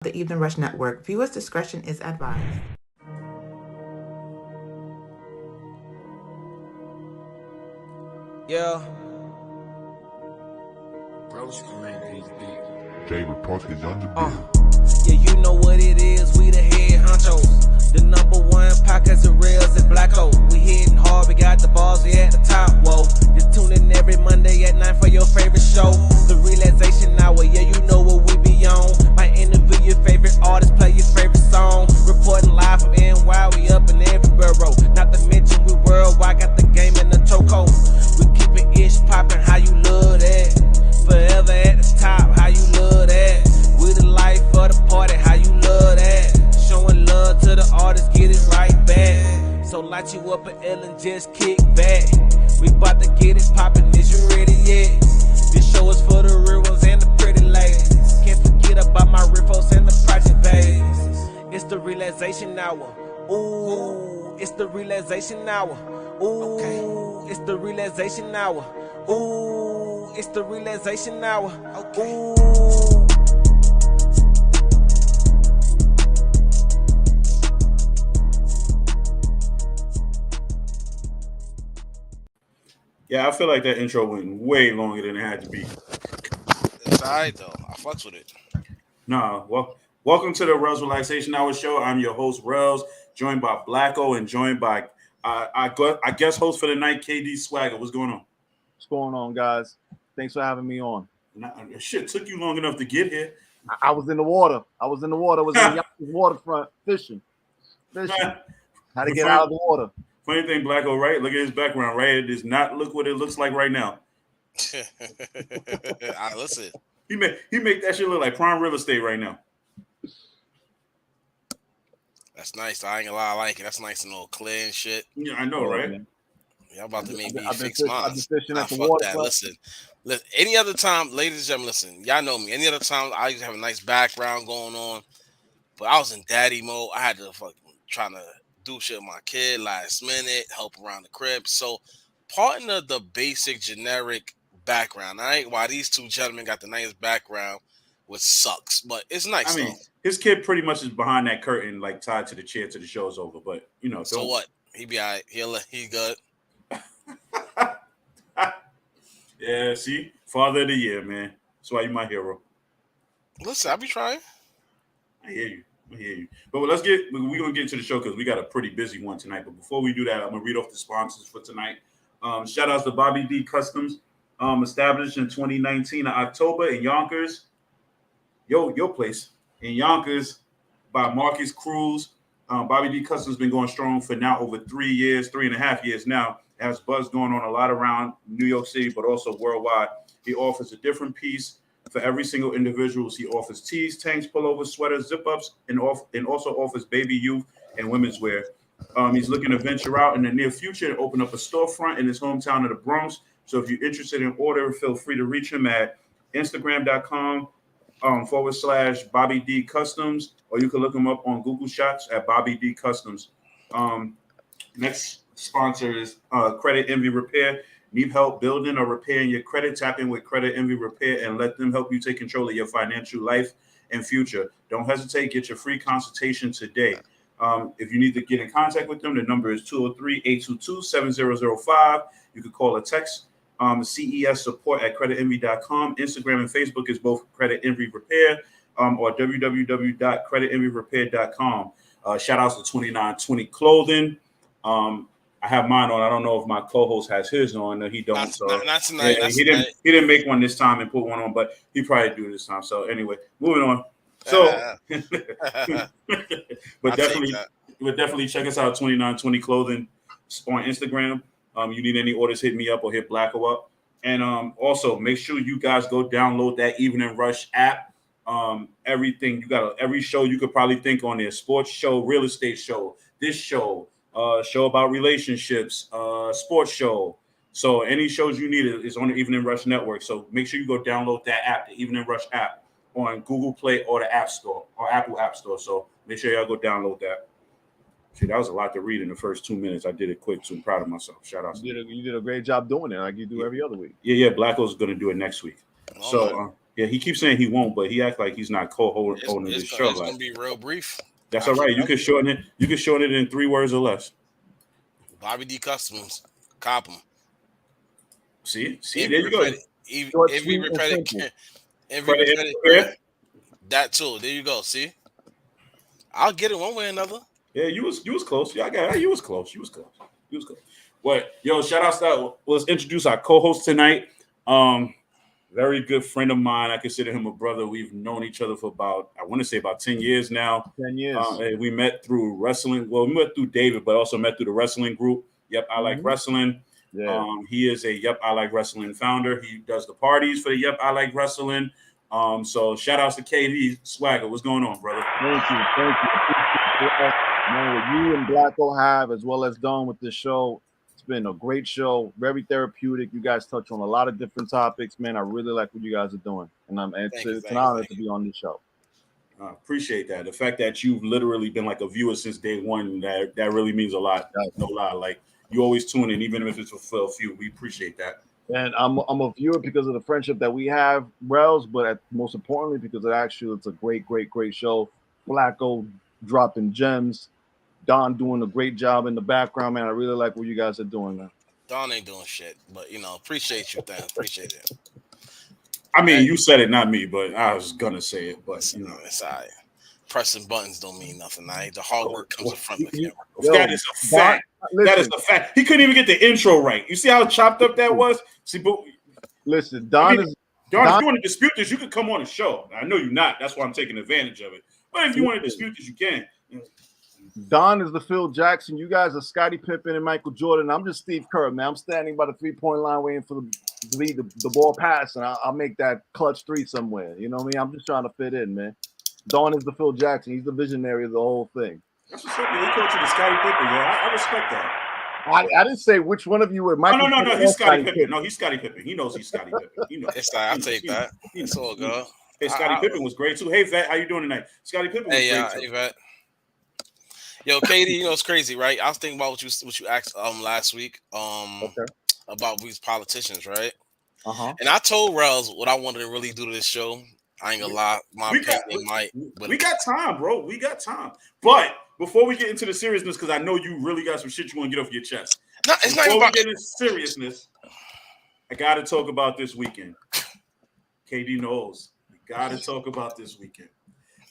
The Evening Rush Network. Viewers' discretion is advised. Yeah. David Park is on the Yeah, you know what it is. We the head honchos. The number one podcast of Rellz and Blacko. We hitting hard. We got the balls. We at the top. Whoa. Just tune in every Monday at 9 for your favorite show. The Relaxation Hour. Yeah, you know what we be on. Might interview your favorite artist. Play your favorite song. Reporting live from NY. We up in every borough. Not to mention we worldwide. Got the game in the chokehold. We keep it ish popping. How you love that? Forever at the top. How you love that? We the life of the party, how you love that? Showing love to the artists, get it right back. So light you up an L and just kick back. We bout to get it poppin', is you ready yet? This show is for the real ones and the pretty ladies. Can't forget about my riffos and the project babies. It's the Relaxation Hour. Ooh, it's the Relaxation Hour. Ooh, it's the Relaxation Hour. Ooh, it's the Relaxation Hour. Ooh. Yeah, I feel like that intro went way longer than it had to be. It's alright though. I fucks with it. Nah, well, welcome to the Rellz Relaxation Hour show. I'm your host, Rellz, joined by Blacko and joined by I guess host for the night, KD Swagger. What's going on? What's going on, guys? Thanks for having me on. Shit took you long enough to get here. I was in the water. I was in the waterfront fishing. How to get out of the water. Funny thing, Blacko, right? Look at his background, right? It does not look what it looks like right now. Listen. He make that shit look like prime real estate right now. That's nice. I ain't gonna lie, I like it. That's nice and all clear and shit. Yeah, I know, right? Man. Yeah, I'm about to maybe fix mine. Fuck that. Listen, any other time, ladies and gentlemen, listen, y'all know me. Any other time, I used to have a nice background going on, but I was in daddy mode. I had to fucking trying to do shit with my kid last minute, help around the crib. So, part of the basic generic background, all right? Why these two gentlemen got the nice background, which sucks, but it's nice. I mean, his kid pretty much is behind that curtain, like tied to the chair till the show's over. But you know, so what? He be all right. He good. Yeah, see, Father of the Year, man. That's why you my hero. Listen, I be trying. I hear you. But we're gonna get into the show because we got a pretty busy one tonight. But before we do that, I'm gonna read off the sponsors for tonight. Shout outs to Bobby D Customs, established in 2019 in October in Yonkers. Your place in Yonkers by Marcus Cruz. Bobby D Customs been going strong for now over 3.5 years now. It has buzz going on a lot around New York City, but also worldwide. He offers a different piece for every single individual. He offers tees, tanks, pullovers, sweaters, zip-ups, and also offers baby, youth, and women's wear. He's looking to venture out in the near future and open up a storefront in his hometown of the Bronx. So if you're interested in order, feel free to reach him at Instagram.com / Bobby D Customs, or you can look him up on Google Shots at Bobby D Customs. Next sponsor is Credit Envy Repair. Need help building or repairing your credit? Tap in with Credit Envy Repair and let them help you take control of your financial life and future. Don't hesitate. Get your free consultation today. If you need to get in contact with them, the number is 203-822-7005. You can call or text CES support at creditenvy.com. Instagram and Facebook is both Credit Envy Repair or www.creditenvyrepair.com. Shout outs to 2920 Clothing. I have mine on. I don't know if my co-host has his on. No, he don't. Not tonight. Yeah, he didn't make one this time and put one on, but he probably do this time. So anyway, moving on. So, but definitely check us out. 2920 Clothing on Instagram. You need any orders, hit me up or hit Blacko up. And also make sure you guys go download that Evening Rush app. Everything every show you could probably think on there: sports show, real estate show, this show. Show about relationships, sports show. So any shows you need is on the Evening Rush Network. So make sure you go download that app, the Evening Rush app, on Google Play or the App Store or Apple App Store. So make sure y'all go download that. See, that was a lot to read in the first 2 minutes. I did it quick, so I'm proud of myself. Shout out. You did a great job doing it, like you do every other week. Yeah. Blacko's going to do it next week. So Yeah, he keeps saying he won't, but he acts like he's not co-owning this show. It's gonna be real brief. That's all right. You can shorten it. You can shorten it in 3 words or less. Bobby D Customs, cop him. See, there you go. Every repetitive, that too. There you go. See, I'll get it one way or another. Yeah, you was close. Yeah, I got it. You was close. But yo, shout out to let's introduce our co-host tonight. Very good friend of mine. I consider him a brother. We've known each other for about 10 years now. 10 years. We met through wrestling. Well, we met through David, but also met through the wrestling group. Yep, I Like Wrestling. Yeah. He is a Yep, I Like Wrestling founder. He does the parties for the Yep, I Like Wrestling. So shout outs to KD Swagger. What's going on, brother? Thank you. Man, what you and Blacko have, as well as Don with this show, it's been a great show, very therapeutic. You guys touch on a lot of different topics, man. I really like what you guys are doing, and it's an honor to be on this show. I appreciate that. The fact that you've literally been like a viewer since day one, that really means a lot. No lie, like you always tune in, even if it's for a few. We appreciate that. And I'm a viewer because of the friendship that we have, Rellz, but most importantly because it's a great show. Blacko dropping gems. Don doing a great job in the background, man. I really like what you guys are doing, man. Don ain't doing shit, but appreciate you, Dan. Appreciate it. I mean, you said it, not me, but I was gonna say it. But it's all right. Pressing buttons don't mean nothing. The hard work comes in front of the camera. That is a fact. That is a fact. He couldn't even get the intro right. You see how chopped up that was? See, but listen, Don, if you want to dispute this, you could come on the show. I know you're not. That's why I'm taking advantage of it. But if you want to dispute this, you can. Don is the Phil Jackson. You guys are Scottie Pippen and Michael Jordan. I'm just Steve Kerr, man. I'm standing by the 3-point line waiting for the ball pass, and I'll make that clutch 3 somewhere. You know what I mean? I'm just trying to fit in, man. Don is the Phil Jackson. He's the visionary of the whole thing. That's what's up. He coached the Scottie Pippen. Yeah, I respect that. I didn't say which one of you were Michael. No. He's Scottie Pippen. No, he's Scottie Pippen. He knows he's Scottie Pippen. He knows. I'll take that. It's all good. Hey, Scottie Pippen was great too. Hey, Vet, how you doing tonight? Scottie Pippen was great too. Hey, Vet. Yo, Katie, it's crazy, right? I was thinking about what you asked last week about these politicians, right? And I told Rellz what I wanted to really do to this show. I ain't gonna lie, we got time, bro. We got time. But before we get into the seriousness, because I know you really got some shit you want to get off your chest. No, it's before not we about get into seriousness, I gotta talk about this weekend. KD knows. We gotta talk about this weekend.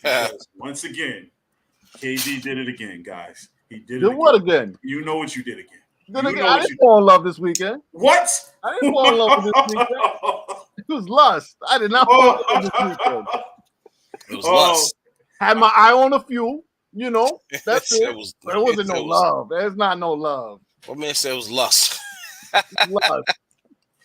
Because once again, KD did it again, guys. He did it again. What again? You know what you did again. I didn't fall in love this weekend. What? I didn't fall in love with this weekend. It was lust. I did not fall in love this weekend. It was lust. Had my eye on a few, That's it. There wasn't no love. There's not no love. What man said it was lust. Lust.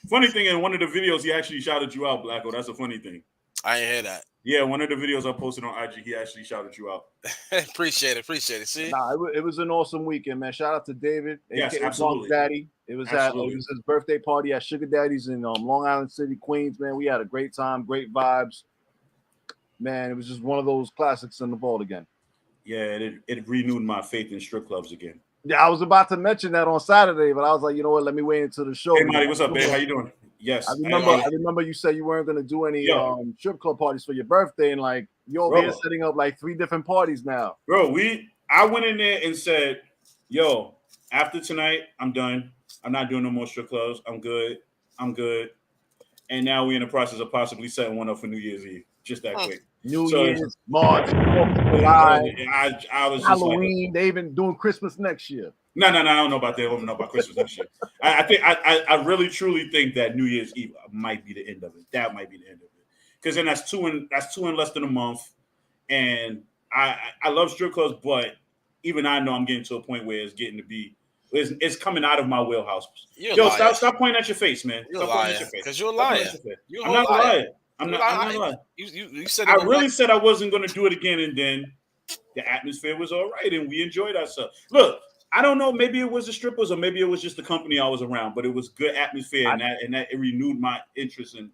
Funny thing, in one of the videos, he actually shouted you out, Blacko. That's a funny thing. I ain't hear that. Yeah, one of the videos I posted on IG, he actually shouted you out. Appreciate it. See, it was an awesome weekend, man. Shout out to David. Yes, absolutely. Daddy. It was his birthday party at Sugar Daddy's in Long Island City, Queens. Man, we had a great time, great vibes. Man, it was just one of those classics in the vault again. Yeah, it renewed my faith in strip clubs again. Yeah, I was about to mention that on Saturday, but I was like, you know what? Let me wait until the show. Hey, Marty, what's up, babe? How you doing? Yes, I remember you said you weren't going to do any strip club parties for your birthday, and like you're over here setting up like 3 different parties now. Bro, I went in there and said, yo, after tonight, I'm done. I'm not doing no more strip clubs. I'm good. And now we're in the process of possibly setting one up for New Year's Eve. Just that quick. New Year's, March, 4th of July, I was Halloween. They even doing Christmas next year. No, I don't know about that. I don't know about Christmas next year. I really truly think that New Year's Eve might be the end of it. That might be the end of it. Because then that's two in less than a month. And I love strip clubs, but even I know I'm getting to a point where it's getting to be it's coming out of my wheelhouse. Yo, stop pointing at your face, man. You're a liar. Because you're a liar. I'm not a liar. I'm not lying. You said I really said I wasn't going to do it again, and then the atmosphere was all right, and we enjoyed ourselves. Look, I don't know. Maybe it was the strippers, or maybe it was just the company I was around. But it was good atmosphere, and that it renewed my interest in.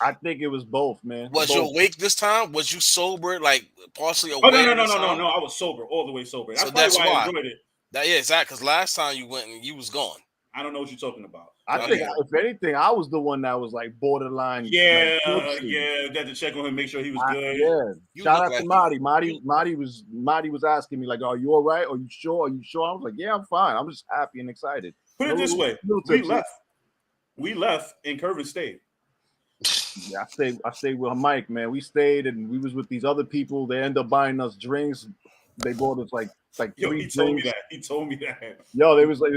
I think it was both, man. Was you awake this time? Was you sober, like partially awake? Oh no! I was sober, all the way sober. So that's why I enjoyed it. Exactly. Because last time you went and you was gone. I don't know what you're talking about. I think, if anything, I was the one that was like borderline. Yeah, like, yeah. Got to check on him, make sure he was good. Yeah. Shout out to Marty. Marty was asking me like, "Are you all right? Are you sure? Are you sure?" I was like, "Yeah, I'm fine. I'm just happy and excited." Put it this way: we left, and Curvin stayed. Yeah, I stayed with Mike, man. We stayed and we was with these other people. They ended up buying us drinks. They bought us like Yo, 3 he told me drinks. that. He told me that. Yo, they was like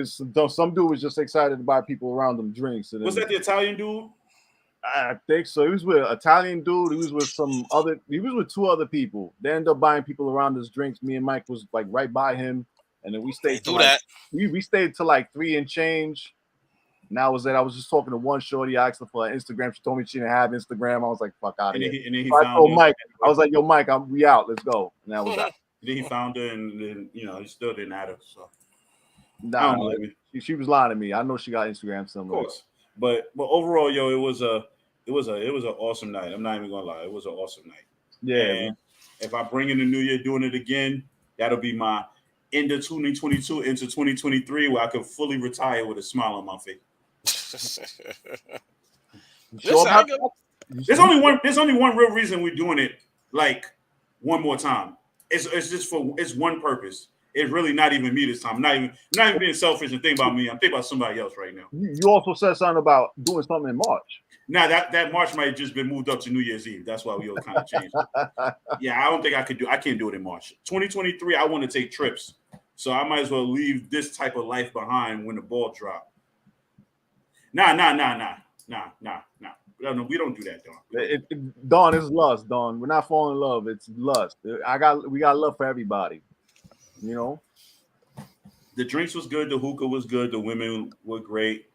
some dude was just excited to buy people around them drinks. And was that the Italian dude? I think so. He was with an Italian dude. He was with 2 other people. They ended up buying people around us drinks. Me and Mike was like right by him, and then we stayed. We stayed till like 3 and change. And that was it. I was just talking to one shorty. I asked her for her Instagram. She told me she didn't have Instagram. I was like, "Fuck out of here." And then he so found Mike. I was like, "Yo, Mike, we out. Let's go." And that was that. Then he found her, and then he still didn't have her. So nah, she was lying to me. I know she got Instagram somewhere. Of course, but overall, yo, it was an awesome night. I'm not even gonna lie, it was an awesome night. Yeah. And if I bring in the new year doing it again, that'll be my end of 2022 into 2023, where I could fully retire with a smile on my face. There's only one real reason we're doing it like one more time. It's just it's one purpose. It's really not even me this time. I'm not even being selfish and thinking about me. I'm thinking about somebody else right now. You also said something about doing something in March. Now that March might have just been moved up to New Year's Eve. That's why we all kind of changed it. Yeah, I don't think I can't do it in March. 2023, I want to take trips. So I might as well leave this type of life behind when the ball drop. Nah. No, we don't do that, Don. Don is lust, Don. We're not falling in love. It's lust. We got love for everybody. You know? The drinks was good. The hookah was good. The women were great.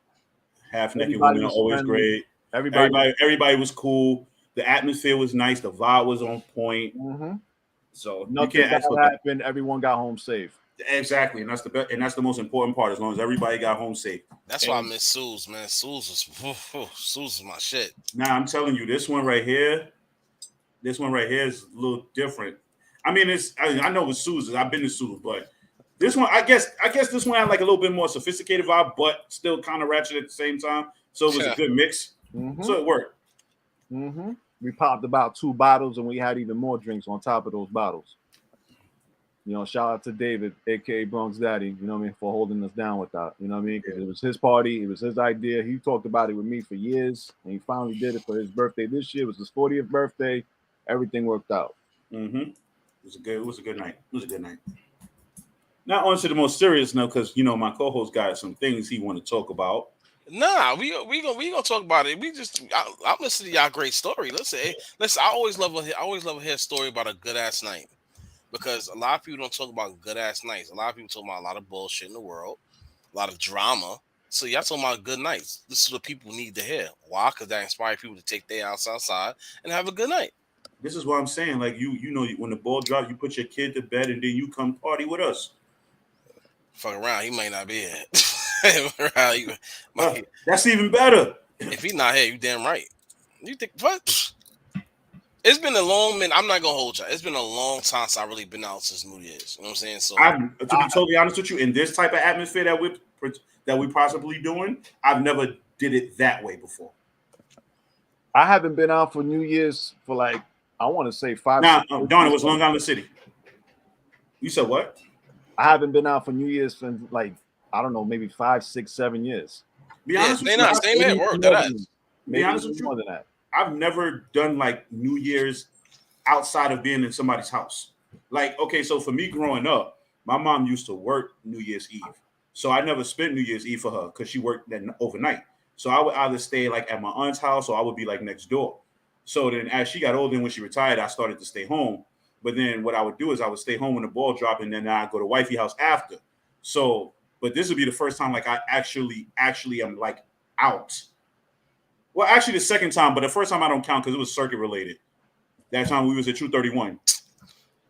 Half-naked women are always great. Everybody was cool. The atmosphere was nice. The vibe was on point. Mm-hmm. So nothing bad happened. Everyone got home safe. Exactly, and that's the most important part. As long as everybody got home safe. That's why I miss Sue's, man. Sue's was my shit. Nah, I'm telling you, this one right here is a little different. I mean, I know with Sue's, I've been to Sue's, but this one, I guess this one had like a little bit more sophisticated vibe, but still kind of ratchet at the same time. So it was a good mix. Mm-hmm. So it worked. Mm-hmm. We popped about 2 bottles, and we had even more drinks on top of those bottles. You know, shout out to David, aka Bronx Daddy, you know what I mean, for holding us down with that. You know what I mean? Because it was his party, it was his idea. He talked about it with me for years, and he finally did it for his birthday this year. It was his 40th birthday. Everything worked out. Mm-hmm. It was a good night. It was a good night. Now on to the most serious note, because my co-host got some things he want to talk about. Nah, we gonna talk about it. I'm listening to y'all great story. Listen, I always love to hear a story about a good ass night. Because a lot of people don't talk about good ass nights. A lot of people talk about a lot of bullshit in the world, a lot of drama. So y'all talking about good nights. This is what people need to hear. Why? Because that inspires people to take their ass outside and have a good night. This is what I'm saying. Like when the ball drops, you put your kid to bed and then you come party with us. Fuck around, he might not be here. That's even better. If he's not here, you damn right. You think what? It's been a long minute. I'm not gonna hold y'all. It's been a long time since I've really been out since New Year's. You know what I'm saying? So to be totally honest with you, in this type of atmosphere that we possibly doing, I've never did it that way before. I haven't been out for New Year's for like I want to say 5. Nah, Don, it was Long Island City. You said what? I haven't been out for New Year's for like I don't know, maybe 5, 6, 7 years. Be honest with you, stay at work. Be honest with you, more than that. I've never done like New Year's outside of being in somebody's house. Like, okay, so for me growing up, my mom used to work New Year's Eve. So I never spent New Year's Eve for her because she worked then overnight. So I would either stay like at my aunt's house or I would be like next door. So then as she got older and when she retired, I started to stay home. But then what I would do is I would stay home when the ball dropped and then I'd go to wifey house after. So, but this would be the first time like I actually am like out. Well, actually the second time, but the first time I don't count because it was circuit related. That time we was at 231.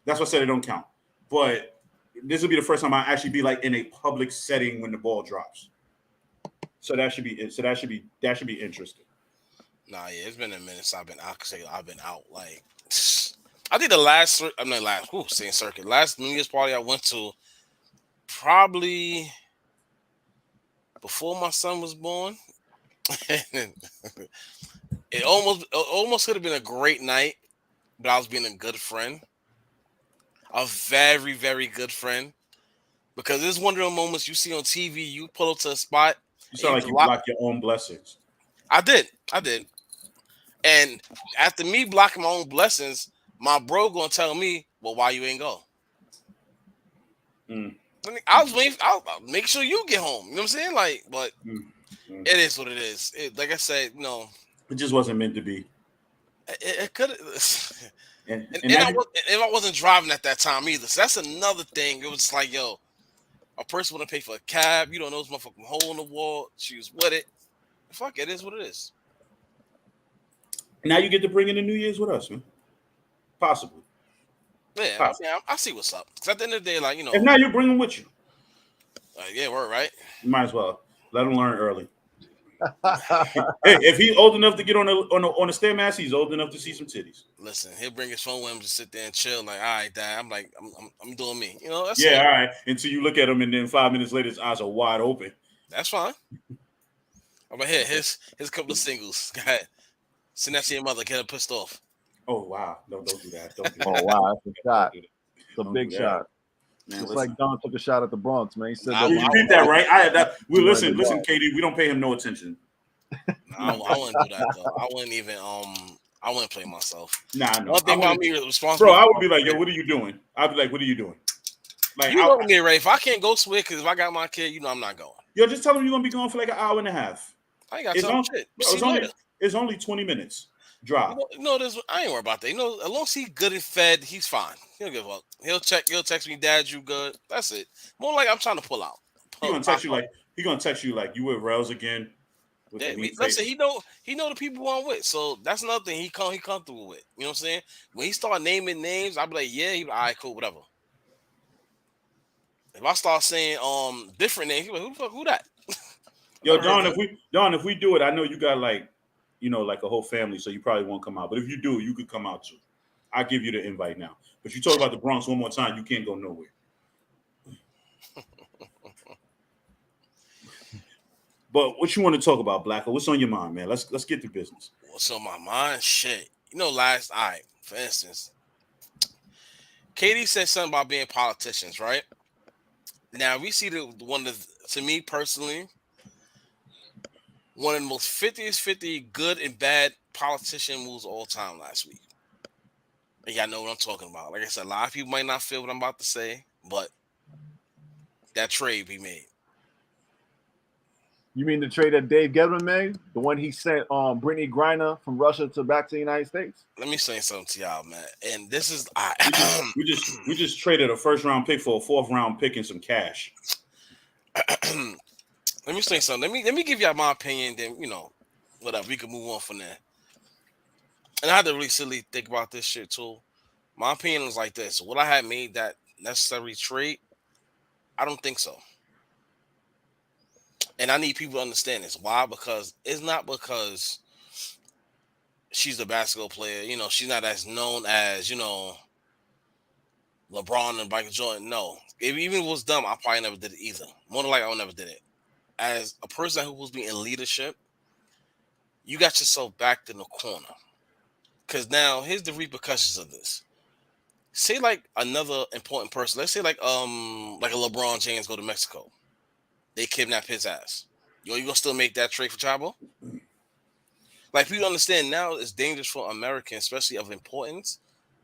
That's what I said it don't count. But this will be the first time I actually be like in a public setting when the ball drops. So that should be it. So that should be interesting. Nah, yeah, it's been a minute since I've been out. Like I think the last Last New Year's party I went to probably before my son was born. It almost could have been a great night, but I was being a good friend, a very, very good friend. Because it's one of those moments you see on TV. You pull up to a spot. You sound like you block your own blessings. I did. And after me blocking my own blessings, my bro gonna tell me, "Well, why you ain't go?" I was waiting. I'll make sure you get home. You know what I'm saying? Like, but it is what it is. Like I said, it just wasn't meant to be. It could. And I wasn't driving at that time either. So that's another thing. It was just like, yo, a person want to pay for a cab. You don't know this motherfucking hole in the wall. She was with it. Fuck it is what it is. Now you get to bring in the New Year's with us, man. Possibly. Yeah, possibly. I see what's up. Because at the end of the day, like, if not, you bring them with you. Yeah, we're right. You might as well let them learn early. Hey, if he's old enough to get on the stairmaster, he's old enough to see some titties. Listen, he'll bring his phone with him to sit there and chill. Like, all right, Dad. I'm like, I'm doing me. That's all right. Until you look at him, and then 5 minutes later, his eyes are wide open. That's fine. I'm right here. Here's a couple of singles. Go ahead. Send that to your mother. Get her pissed off. Oh wow! Don't do that. Don't do that. Oh wow, that's a shot. It's a big shot. Man, it's like Don took a shot at the Bronx, man. He said, "You repeat that, right?" I had that. Listen, KD. We don't pay him no attention. I wouldn't do that though. I wouldn't even. I wouldn't play myself. Nah, no. One thing about me responsible. Bro, I would be like, "Yo, what are you doing?" I'd be like, "What are you doing?" Like, you know me, Ray. If I can't go swig, because if I got my kid, I'm not going. Yo, just tell him you're gonna be going for like an hour and a half. I ain't got time shit. It's only 20 minutes. Drive. I ain't worried about that. As long as he's good and fed, he's fine. He'll give up. He'll text me, Dad, you good? That's it. More like I'm trying to pull out. He's gonna text you like you with Rellz again. Listen, he know the people I'm with, so that's another thing he comfortable with. You know what I'm saying? When he start naming names, I'll be like, yeah, all right, cool, whatever. If I start saying different names, he's like, who that? Yo, Don, if we do it, I know you got like a whole family, so you probably won't come out. But if you do, you could come out too. I'll give you the invite now. But you talk about the Bronx one more time, you can't go nowhere. But what you want to talk about, Blacko? What's on your mind, man? Let's get to business. What's on my mind? Shit. For instance, Katie said something about being politicians, right? Now we see to me personally, one of the most 50-50 good and bad politician moves of all time last week. And y'all know what I'm talking about. Like I said, a lot of people might not feel what I'm about to say, but that trade we made. You mean the trade that Dave Gettleman made? The one he sent Brittany Griner from Russia back to the United States? Let me say something to y'all, man. And this is we just traded a first round pick for a fourth round pick and some cash. Let me say something. Let me give y'all my opinion. Then whatever, we can move on from there. And I had to really silly think about this shit too. My opinion was like this: would I have made that necessary trade? I don't think so. And I need people to understand this. Why? Because it's not because she's a basketball player. She's not as known as LeBron and Michael Jordan. No, if even it was dumb, I probably never did it either. More than likely, I never did it. As a person who was being in leadership, you got yourself backed in the corner. Because now, here's the repercussions of this. Say like another important person. Let's say like a LeBron James go to Mexico. They kidnap his ass. You gonna still make that trade for Chabo? Like, people understand now it's dangerous for Americans, especially of importance,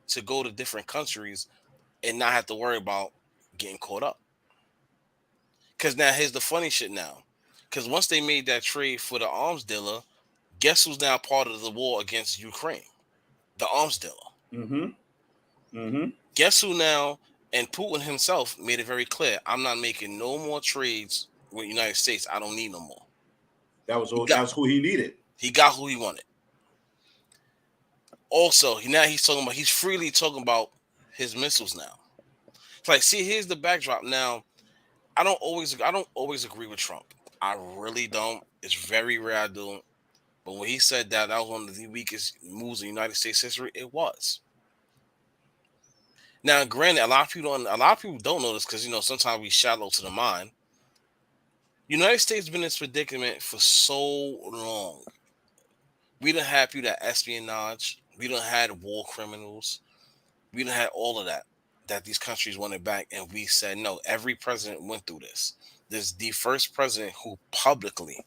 to go to different countries and not have to worry about getting caught up. Because now here's the funny shit now. Because once they made that trade for the arms dealer, guess who's now part of the war against Ukraine? The arms dealer. Guess who now? And Putin himself made it very clear: I'm not making no more trades with the United States. I don't need no more. That was who he needed. He got who he wanted. Also, he's freely talking about his missiles now. It's like, see, here's the backdrop. Now, I don't always agree with Trump. I really don't. It's very rare I do. But when he said that was one of the weakest moves in United States history, it was. Now, granted, a lot of people don't know this because sometimes we shallow to the mind. United States been in this predicament for so long. We done had people that espionage. We done had war criminals. We done had all of that these countries wanted back, and we said no. Every president went through this. This is the first president who publicly,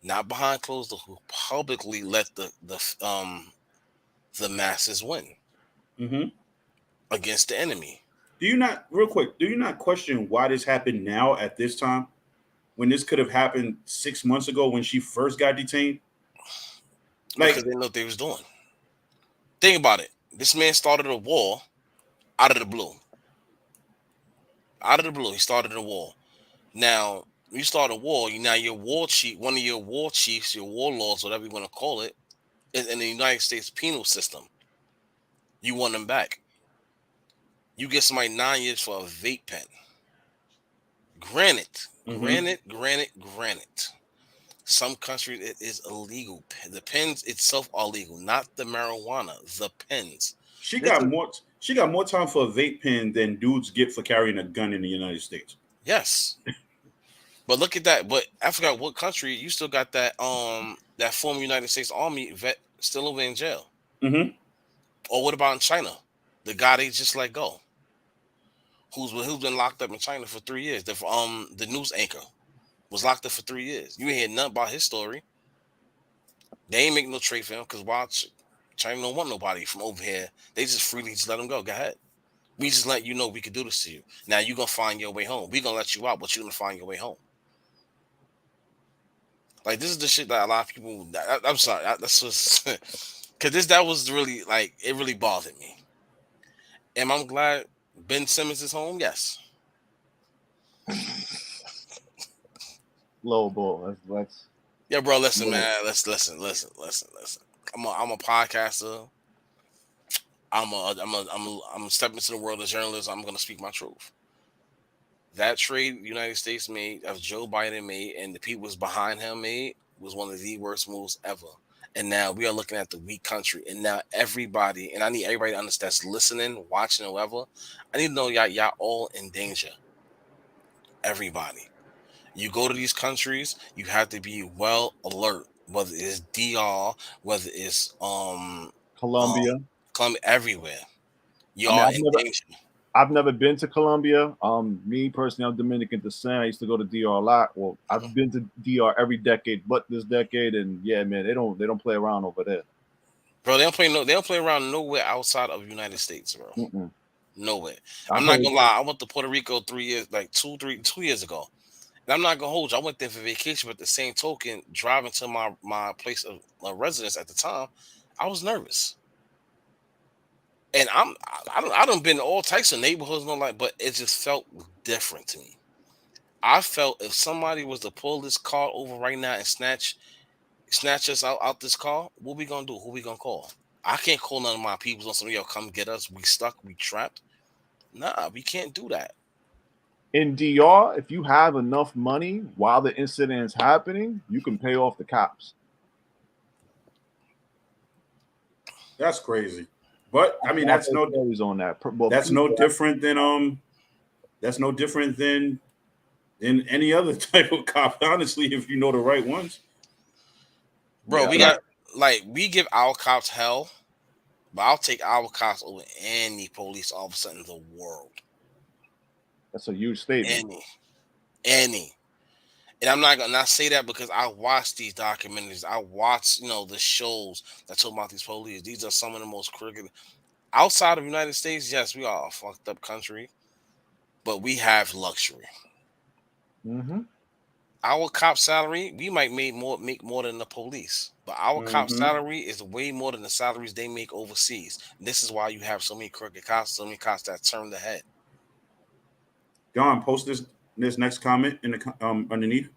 not behind closed doors, who publicly let the masses win against the enemy. Do you not, real quick, do you not question why this happened now at this time when this could have happened 6 months ago when she first got detained? Like, Because they know what they was doing. Think about it. This man started a war out of the blue. Out of the blue, he started a war. Now, you start a war, now your war chief, one of your war chiefs, your warlords, whatever you want to call it, is in the United States penal system. You want them back. You get somebody 9 years for a vape pen. Granted. Some countries it is illegal. The pens itself are legal, not the marijuana. The pens. She got more time for a vape pen than dudes get for carrying a gun in the United States. Yes. But look at that. But I forgot what country you still got that that former United States Army vet still over in jail. Or what about in China? The guy they just let go, who's been locked up in China for 3 years. The news anchor was locked up for 3 years. You ain't hear nothing about his story. They ain't make no trade for him because why? China don't want nobody from over here. They just freely just let him go. Go ahead. We just let you know we could do this to you. Now you're gonna find your way home. We're gonna let you out, but you're gonna find your way home. Like this is the shit that a lot of people. I'm sorry. That's just because that was really like it really bothered me. Am I glad Ben Simmons is home? Yes. Low ball. Let's. Yeah, bro. Listen, man. Let's listen. I'm a podcaster. I'm stepping into the world of journalism. I'm gonna speak my truth. That trade the United States made, of Joe Biden made, and the people was behind him made, was one of the worst moves ever. And now we are looking at the weak country. And now everybody, and I need everybody to understand, that's listening, watching, whoever, I need to know y'all all in danger. Everybody. You go to these countries, you have to be well alert. Whether it's DR, whether it's Colombia, everywhere. Y'all in danger. I've never been to Colombia. Me personally, I'm Dominican descent. I used to go to DR a lot. Well, I've been to DR every decade, but this decade, and yeah, man, they don't play around over there, bro. They don't play around nowhere outside of the United States, bro. Nowhere. I'm not gonna lie. I went to Puerto Rico 2 years ago. And I'm not gonna hold you. I went there for vacation, but the same token, driving to my place of residence at the time, I was nervous. And I done been to all types of neighborhoods, but it just felt different to me. I felt if somebody was to pull this car over right now and snatch us out this car, what we gonna do? Who we gonna call? I can't call none of my people on somebody, yo, come get us. We stuck, we trapped. Nah, we can't do that. In DR, if you have enough money while the incident is happening, you can pay off the cops. That's crazy. But I mean, that's no different than any other type of cop. Honestly, if you know the right ones, bro, we give our cops hell, but I'll take our cops over any police officer in the world. That's a huge statement. Any. And I'm not gonna say that because I watch these documentaries. I watch, the shows that talk about these police. These are some of the most crooked. Outside of the United States, yes, we are a fucked up country, but we have luxury. Our cop salary, we might make more than the police, but our cop salary is way more than the salaries they make overseas. This is why you have so many crooked cops, so many cops that turn the head. Don, post this next comment in the underneath.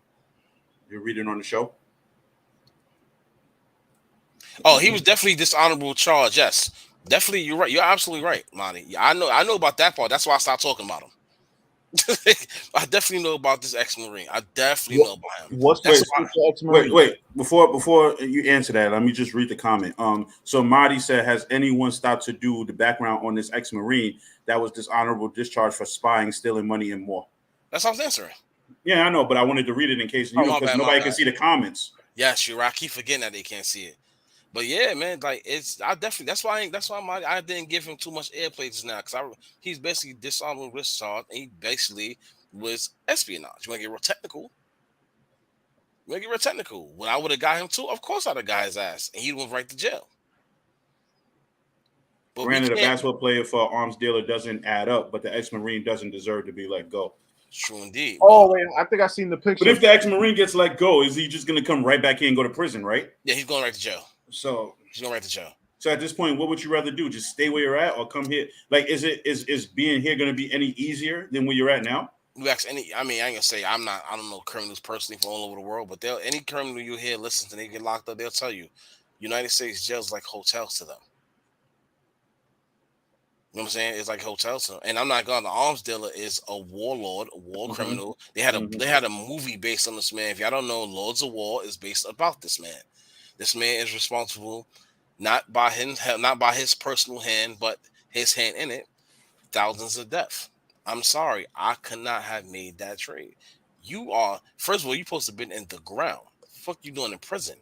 You're reading on the show. Oh, he was definitely dishonorable charge. Yes, definitely. You're right. You're absolutely right, Monty. I know about that part. That's why I stopped talking about him. I definitely know about this ex-Marine. I definitely know about him. Wait. Before you answer that, let me just read the comment. So Marty said, has anyone stopped to do the background on this ex-Marine that was dishonorable discharge for spying, stealing money, and more? That's what I was answering. Yeah, I know, but I wanted to read it in case because nobody can see the comments. Yes, you're right. I keep forgetting that they can't see it. But yeah, man, like that's why I didn't give him too much airplay just now because he's basically dishonorable discharge and he basically was espionage. You want to get real technical? When I would have got him too, of course I'd have got his ass and he went right to jail. But granted, a basketball player for arms dealer doesn't add up, but the ex-Marine doesn't deserve to be let go. True indeed. Oh, wait, I think I seen the picture. But if the ex-Marine gets let go, is he just going to come right back here and go to prison, right? Yeah, he's going right to jail. So he's going right to jail. So at this point, what would you rather do? Just stay where you're at or come here? Like, is being here going to be any easier than where you're at now? You ask any, I mean, I ain't gonna say I don't know criminals personally from all over the world, but any criminal you hear listens and they get locked up, they'll tell you, United States jails like hotels to them. You know what I'm saying? It's like hotels to them. And I'm not going. The arms dealer is a warlord, a war criminal. They had a movie based on this man. If y'all don't know, Lords of War is based about this man. This man is responsible, not by his personal hand, but his hand in it, thousands of deaths. I'm sorry, I could not have made that trade. First of all, you're supposed to have been in the ground. What the fuck you doing in prison?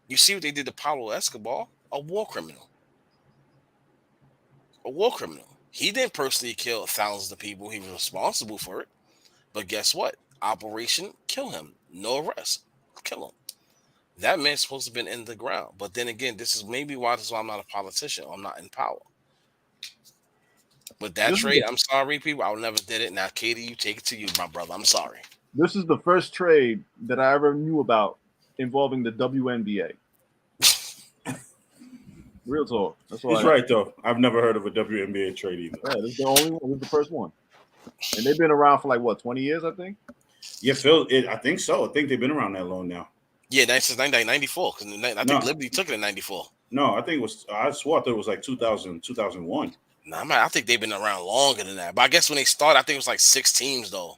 You see what they did to Powell Escobar? A war criminal. He didn't personally kill thousands of people. He was responsible for it. But guess what? Operation kill him. No arrest. Kill him. That man's supposed to have been in the ground. But then again, this is why I'm not a politician. I'm not in power. But that trade, I'm sorry, people. I never did it. Now, Katie, you take it to you, my brother. I'm sorry. This is the first trade that I ever knew about involving the WNBA. Real talk. That's He's right, though. I've never heard of a WNBA trade either. Yeah, this is the only one. This is the first one. And they've been around for 20 years, I think? Yeah, Phil, I think so. I think they've been around that long now. Yeah, since 1994. I think Liberty took it in 94. No, I think I swore it was like 2000, 2001. I think they've been around longer than that. But I guess when they started, I think it was like 6 teams, though.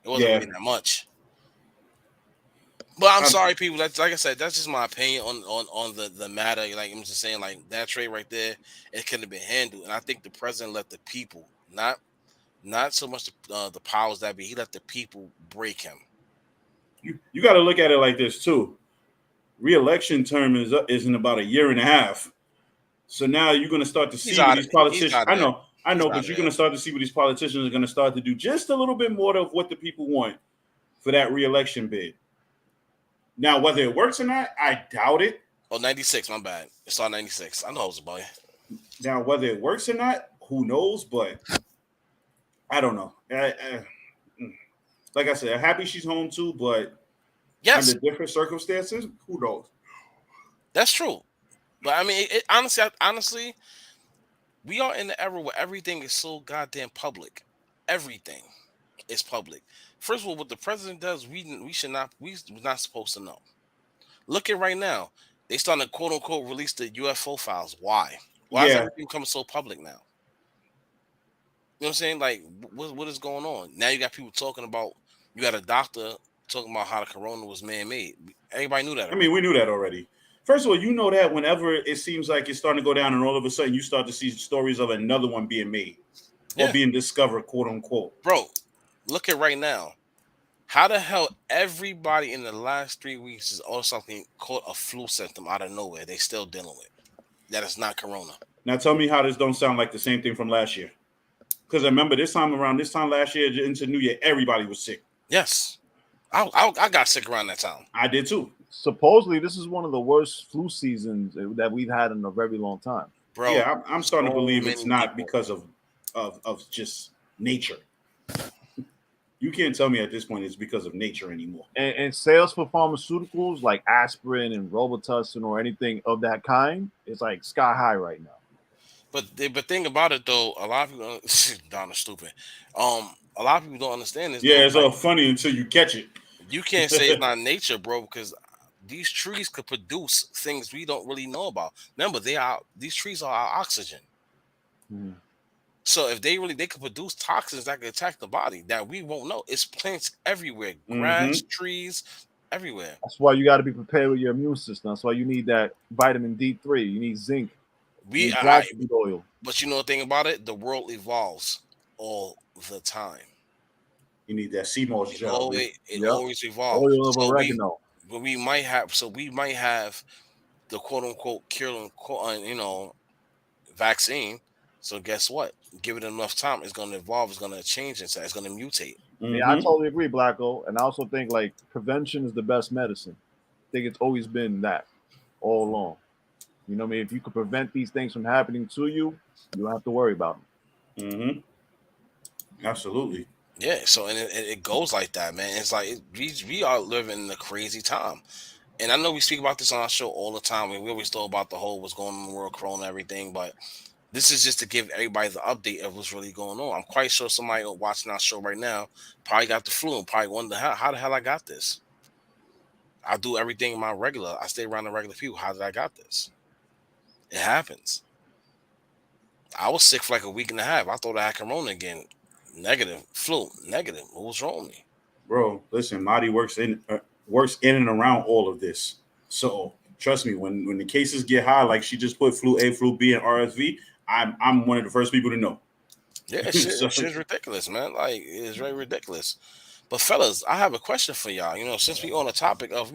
It wasn't really that much. But I'm sorry, people. That's like I said, that's just my opinion on the matter. Like I'm just saying, like that trade right there, it couldn't have been handled. And I think the president let the people, not so much the powers that be, he let the people break him. You got to look at it like this too. Re-election term is in about a year and a half. So now you're going to start to see what these politicians. I know, but you're going to start to see what these politicians are going to start to do just a little bit more of what the people want for that re-election bid. Now, whether it works or not, I doubt it. Oh, 96, my bad. It's all 96. I know I was a boy. Now, whether it works or not, who knows? But I don't know. Like I said, I'm happy she's home too, but under different circumstances, who knows? That's true. But I mean, honestly, we are in the era where everything is so goddamn public. Everything is public. First of all, what the president does, we're not supposed to know. Look at right now. They starting to quote unquote release the UFO files. Why? Why is everything becoming so public now? You know what I'm saying? Like, what is going on? Now you got people talking about, you got a doctor talking about how the corona was man-made. Everybody knew that already. I mean, we knew that already. First of all, you know that whenever it seems like it's starting to go down and all of a sudden you start to see stories of another one being made or being discovered, quote unquote. Bro, look at right now. How the hell everybody in the last 3 weeks is all something called a flu symptom out of nowhere they still dealing with? That is not corona. Now tell me how this don't sound like the same thing from last year. Because I remember this time last year into New Year, everybody was sick. Yes. I got sick around that time. I did too. Supposedly, this is one of the worst flu seasons that we've had in a very long time. Bro, yeah, I'm starting to believe it's not because of just nature. You can't tell me at this point it's because of nature anymore. And sales for pharmaceuticals like aspirin and Robitussin or anything of that kind is like sky high right now. But thing about it though, a lot of people Don is stupid. A lot of people don't understand this. Yeah, it's all funny until you catch it. You can't say it's not nature, bro, because these trees could produce things we don't really know about. Remember, these trees are our oxygen. Hmm. So if they could produce toxins that could attack the body that we won't know. It's plants everywhere, grass, trees, everywhere. That's why you got to be prepared with your immune system. That's why you need that vitamin D3. You need zinc. Oil. But you know the thing about it, the world evolves all the time. You need that CMOS It gel. Man. always evolves. Oil of oregano. We might have the quote unquote cure, vaccine. So guess what? Give it enough time, it's going to evolve. It's going to change. It's going to mutate. Yeah, I totally agree, Blacko. And I also think like prevention is the best medicine. I think it's always been that all along. You know what I mean? If you could prevent these things from happening to you, you don't have to worry about them. Absolutely. Yeah. So and it goes like that, man. It's like we are living in a crazy time. And I know we speak about this on our show all the time. We always talk about the whole what's going on in the world, corona, and everything. But this is just to give everybody the update of what's really going on. I'm quite sure somebody watching our show right now probably got the flu and probably wonder how the hell I got this. I do everything in my regular. I stay around the regular people. How did I got this? It happens. I was sick for like a week and a half. I thought I had corona again. Negative. Flu. Negative. What was wrong with me? Bro, listen, Marty works in and around all of this. So trust me, when the cases get high, like she just put flu A, flu B, and RSV, I'm one of the first people to know. Yeah, shit's ridiculous, man. Like it's very ridiculous. But fellas, I have a question for y'all. Since we on the topic of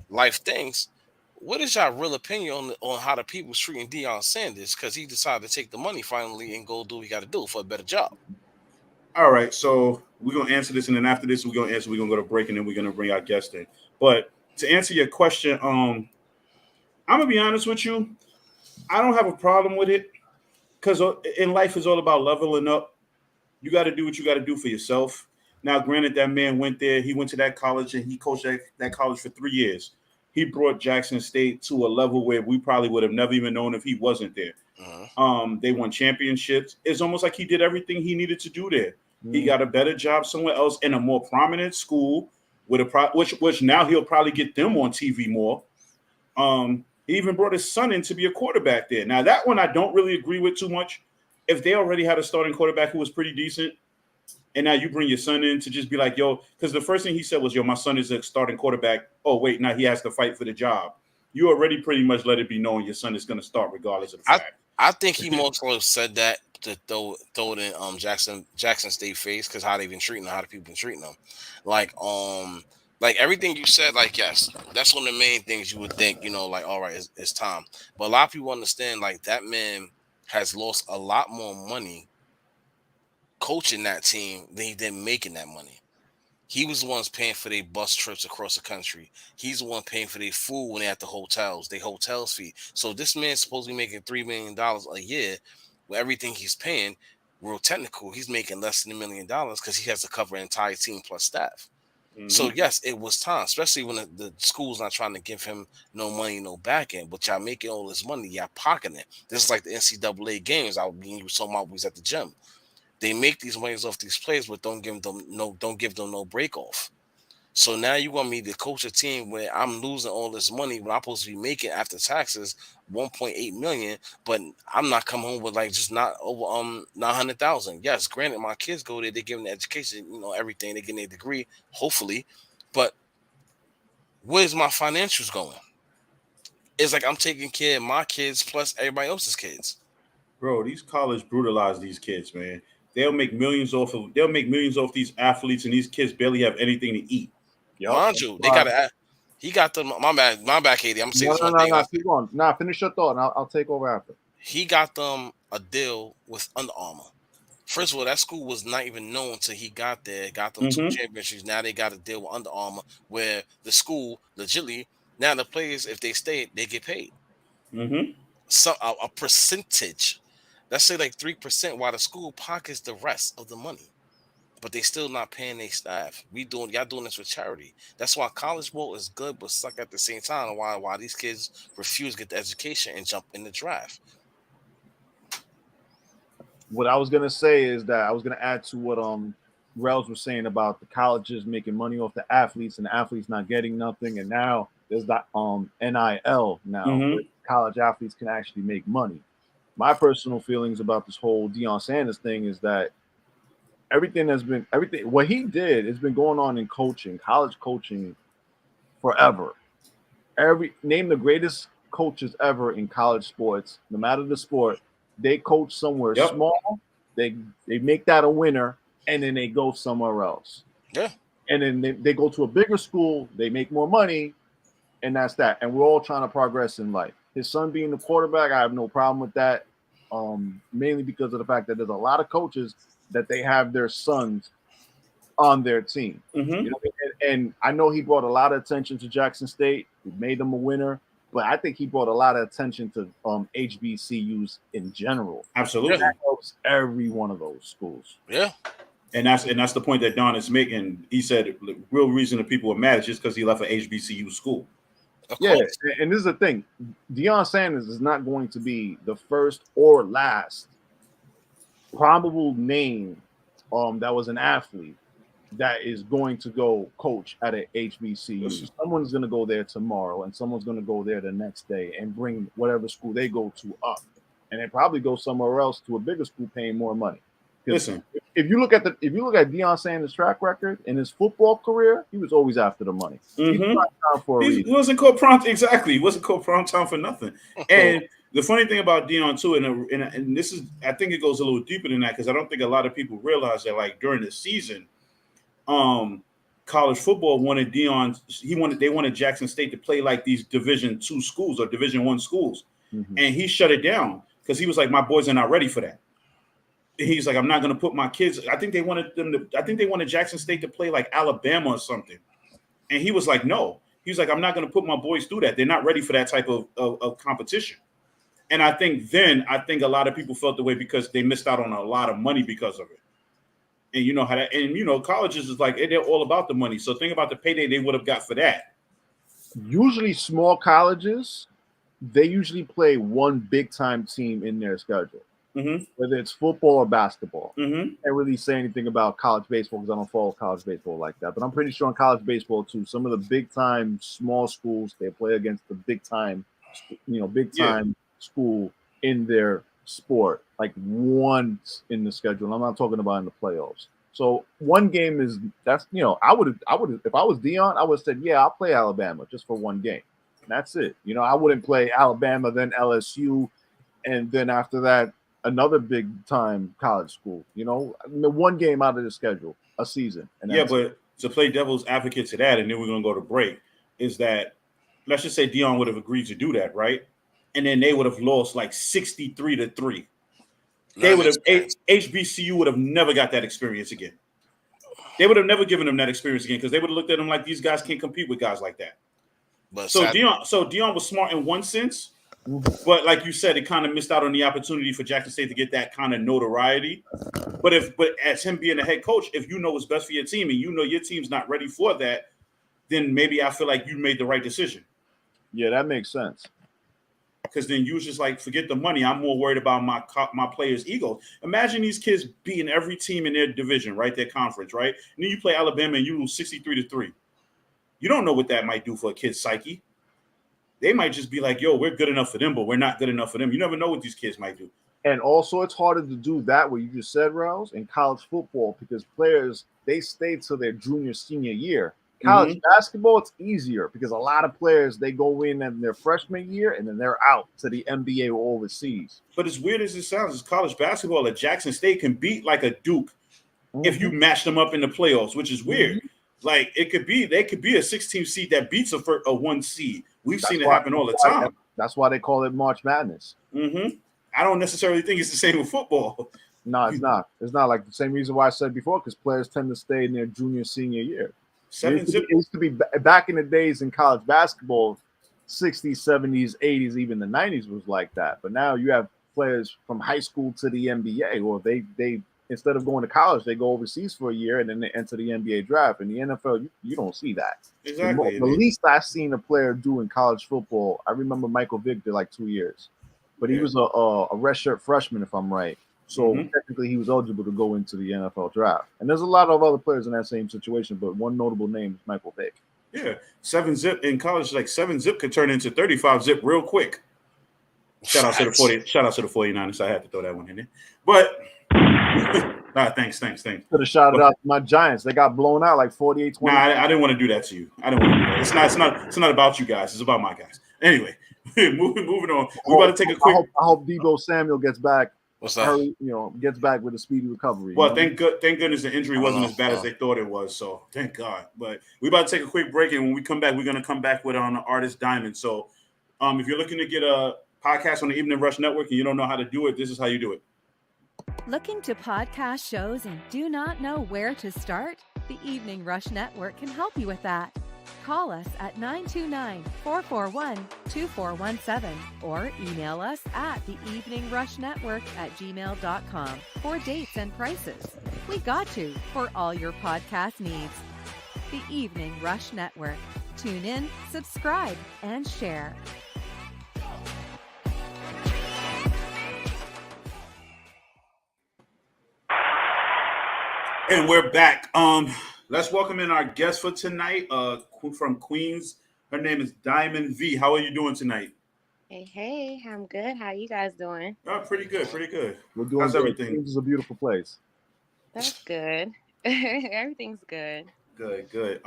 life things, what is y'all real opinion on how the people's treating Deion Sanders because he decided to take the money finally and go do what he got to do for a better job? All right, so we're gonna answer this, and then after this, we're gonna go to break, and then we're gonna bring our guest in. But to answer your question, I'm gonna be honest with you. I don't have a problem with it because in life is all about leveling up. You got to do what you got to do for yourself. Now, granted, that man went there. He went to that college and he coached that college for 3 years. He brought Jackson State to a level where we probably would have never even known if he wasn't there. They won championships. It's almost like he did everything he needed to do there. He got a better job somewhere else in a more prominent school with which now he'll probably get them on TV more. He even brought his son in to be a quarterback there. Now, that one I don't really agree with too much. If they already had a starting quarterback who was pretty decent, and now you bring your son in to just be like, yo, because the first thing he said was, yo, my son is a starting quarterback. Oh, wait, now he has to fight for the job. You already pretty much let it be known your son is going to start regardless of the fact. I think he mostly said that to throw it in Jackson State face because how they've been treating him, how the people been treating him. Like everything you said, like, yes, that's one of the main things you would think, like, all right, it's time. But a lot of people understand, like, that man has lost a lot more money coaching that team than he did making that money. He was the ones paying for their bus trips across the country. He's the one paying for their food when they're at the hotels, their hotels fee. So this man's supposed to be making $3 million a year with everything he's paying. Real technical, he's making less than $1 million because he has to cover an entire team plus staff. So, yes, it was time, especially when the school's not trying to give him no money, no back end, but y'all making all this money, y'all pocketing it. This is like the NCAA games you were talking about when we was at the gym. They make these monies off these players, but don't give them no break off. So now you want me to coach a team where I'm losing all this money when I'm supposed to be making after taxes $1.8 million, but I'm not coming home with like just not over $900,000. Yes, granted, my kids go there, they give them the education, everything, they get their degree, hopefully. But where's my financials going? It's like I'm taking care of my kids plus everybody else's kids. Bro, these college brutalize these kids, man. They'll make millions off these athletes, and these kids barely have anything to eat. Mind you, they gotta. He got them. My bad, Katie. I'm saying one thing. Keep going. Nah, finish your thought, and I'll take over after. He got them a deal with Under Armour. First of all, that school was not even known until he got there. Got them 2 championships. Now they got a deal with Under Armour, where the school legitly now the players, if they stay, they get paid. So a percentage. Let's say like 3%, while the school pockets the rest of the money. But they still not paying their staff. Y'all doing this for charity. That's why college ball is good, but suck at the same time. Why these kids refuse to get the education and jump in the draft. What I was gonna say is that I was gonna add to what Rellz was saying about the colleges making money off the athletes and the athletes not getting nothing, and now there's that NIL now where college athletes can actually make money. My personal feelings about this whole Deion Sanders thing is that everything what he did has been going on in coaching, college coaching forever. Name the greatest coaches ever in college sports, no matter the sport, they coach somewhere small, they make that a winner, and then they go somewhere else. Yeah. And then they go to a bigger school, they make more money, and that's that. And we're all trying to progress in life. His son being the quarterback, I have no problem with that. Mainly because of the fact that there's a lot of coaches that they have their sons on their team. Mm-hmm. You know, and I know he brought a lot of attention to Jackson State. He made them a winner, but I think he brought a lot of attention to HBCUs in general. Absolutely. That helps every one of those schools. Yeah. And that's the point that Don is making. He said the real reason that people were mad is just because he left an HBCU school. Yeah, and this is the thing. Deion Sanders is not going to be the first or last probable name that was an athlete that is going to go coach at a HBCU. Someone's going to go there tomorrow, and someone's going to go there the next day and bring whatever school they go to up, and then probably go somewhere else to a bigger school paying more money. Listen, if you look at Deion Sanders' track record in his football career, he was always after the money. He wasn't called prompt exactly. He wasn't called prompt time for nothing. And the funny thing about Deion too, and this is, I think it goes a little deeper than that because I don't think a lot of people realize that like during the season, college football wanted Deion. They wanted Jackson State to play like these Division II schools or Division I schools, and he shut it down because he was like, my boys are not ready for that. He's like, I'm not going to put my kids. I think they wanted Jackson State to play like Alabama or something. And he was like, no. He was like, I'm not going to put my boys through that. They're not ready for that type of competition. And I think a lot of people felt the way because they missed out on a lot of money because of it. And you know how that, and you know, colleges is like, they're all about the money. So think about the payday they would have got for that. Usually small colleges, they usually play one big time team in their schedule. Whether it's football or basketball. I can't really say anything about college baseball because I don't follow college baseball like that. But I'm pretty sure in college baseball too, some of the big time small schools, they play against the big time school in their sport, like once in the schedule. I'm not talking about in the playoffs. So one game is I would if I was Deion, I would have said, yeah, I'll play Alabama just for one game. And that's it. You know, I wouldn't play Alabama, then LSU, and then after that, another big time college school, you know, one game out of the schedule, a season. And but to play devil's advocate to that, and then we're going to go to break, is that let's just say Deion would have agreed to do that, right? And then they would have lost like 63-3. They would have HBCU would have never got that experience again. They would have never given them that experience again because they would have looked at them like these guys can't compete with guys like that. But Deion was smart in one sense. But like you said, it kind of missed out on the opportunity for Jackson State to get that kind of notoriety. But as him being a head coach, if you know what's best for your team and you know your team's not ready for that, then maybe I feel like you made the right decision. Yeah, that makes sense. Because then you was just like, forget the money. I'm more worried about my players' ego. Imagine these kids beating every team in their division, right? Their conference, right? And then you play Alabama and you lose 63-3. You don't know what that might do for a kid's psyche. They might just be like, yo, we're good enough for them, but we're not good enough for them. You never know what these kids might do. And also it's harder to do that, what you just said, Rellz, in college football because players, they stay till their junior, senior year. College basketball, it's easier because a lot of players, they go in their freshman year and then they're out to the NBA or overseas. But as weird as it sounds, college basketball at Jackson State can beat like a Duke if you match them up in the playoffs, which is weird. Like they could be a 16 seed that beats a 1 seed. We've seen it happen all the time. That's why they call it March Madness. I don't necessarily think it's the same with football. No, it's not. It's not like the same reason why I said before, because players tend to stay in their junior, senior year. It used to be back in the days in college basketball, 60s, 70s, 80s, even the 90s was like that. But now you have players from high school to the NBA, or they instead of going to college, they go overseas for a year and then they enter the NBA draft. In the NFL, you don't see that. Exactly. The least I've seen a player do in college football, I remember Michael Vick did like 2 years, but he was a redshirt freshman, if I'm right. So technically he was eligible to go into the NFL draft. And there's a lot of other players in that same situation, but one notable name is Michael Vick. Yeah, 7-zip in college, like 7-zip could turn into 35-zip real quick. Shout out to the 49ers. I had to throw that one in there. But thanks. Could have shouted out to my Giants. They got blown out like 48-20. Nah, I didn't want to do that to you. I didn't want to do that. It's not about you guys. It's about my guys. Anyway, moving on. We're about to take a quick. I hope Deebo Samuel gets back What's that? hurry, gets back with a speedy recovery. Well, thank goodness the injury I don't wasn't know. as bad as they thought it was. So thank God. But we about to take a quick break, and when we come back, we're gonna come back with on the artist Diamond. So, if you're looking to get a podcast on the Evening Rush Network and you don't know how to do it, this is how you do it. Looking to podcast shows and do not know where to start? The Evening Rush Network can help you with that. Call us at 929-441-2417 or email us at theeveningrushnetwork@gmail.com for dates and prices. We got you for all your podcast needs. The Evening Rush Network. Tune in, subscribe, and share. And we're back. Let's welcome in our guest for tonight. From Queens. Her name is Diamond V. How are you doing tonight? Hey, I'm good. How you guys doing? Pretty good. We're doing How's good. everything? Queens is a beautiful place. That's good. Everything's good. Good.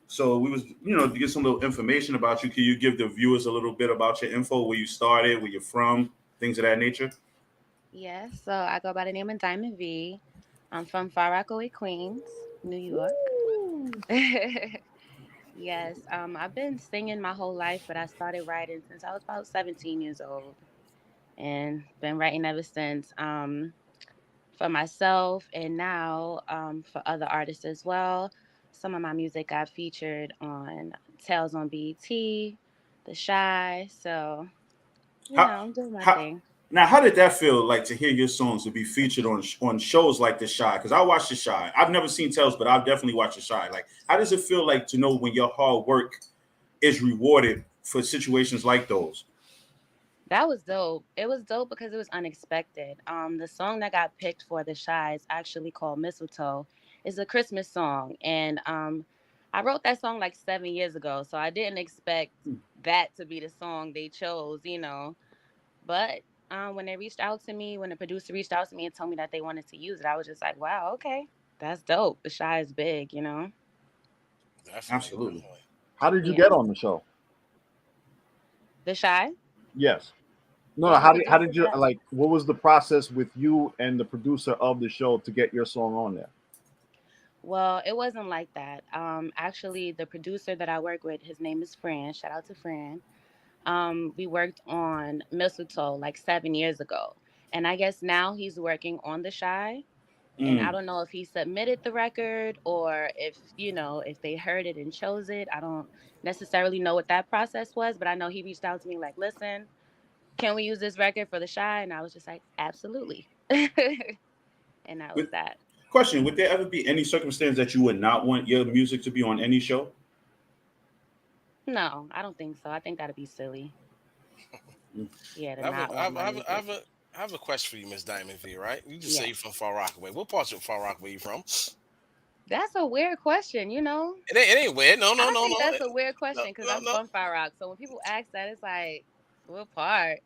So we was, to get some little information about you. Can you give the viewers a little bit about your info, where you started, where you're from, things of that nature? Yeah, so I go by the name of Diamond V. I'm from Far Rockaway, Queens, New York. Yes, I've been singing my whole life, but I started writing since I was about 17 years old and been writing ever since, for myself and now for other artists as well. Some of my music got featured on Tales on BET, The Shy, so, How, I'm doing my how, thing. Now, how did that feel like to hear your songs to be featured on shows like The Shy? Because I watched The Shy. I've never seen Tales, but I've definitely watched The Shy. Like, how does it feel like to know when your hard work is rewarded for situations like those? That was dope. It was dope because it was unexpected. The song that got picked for The Shy is actually called Mistletoe. It's a Christmas song, and I wrote that song like 7 years ago, so I didn't expect that to be the song they chose, But when they reached out to me, when the producer reached out to me and told me that they wanted to use it, I was just like, wow, okay, that's dope. The Shy is big, Definitely. Absolutely. How did you Yeah. get on the show? The Shy? Yes. No, Well, how the did you producer what was the process with you and the producer of the show to get your song on there? Well, it wasn't like that. Actually, the producer that I work with, his name is Fran. Shout out to Fran. We worked on Mistletoe like 7 years ago. And I guess now he's working on The Shy. And I don't know if he submitted the record or if they heard it and chose it. I don't necessarily know what that process was, but I know he reached out to me like, listen, can we use this record for The Shy? And I was just like, absolutely. And that was With, that. Question: would there ever be any circumstance that you would not want your music to be on any show? No, I don't think so. I think that'd be silly. Yeah, to not want my music. I have a question for you, Miss Diamond V. Right? You just say Yeah. you're from Far Rockaway. What parts of Far Rockaway you from? That's a weird question, It ain't weird. No. I think that's a weird question because No, I'm from Far Rock. So when people ask that, it's like, what part?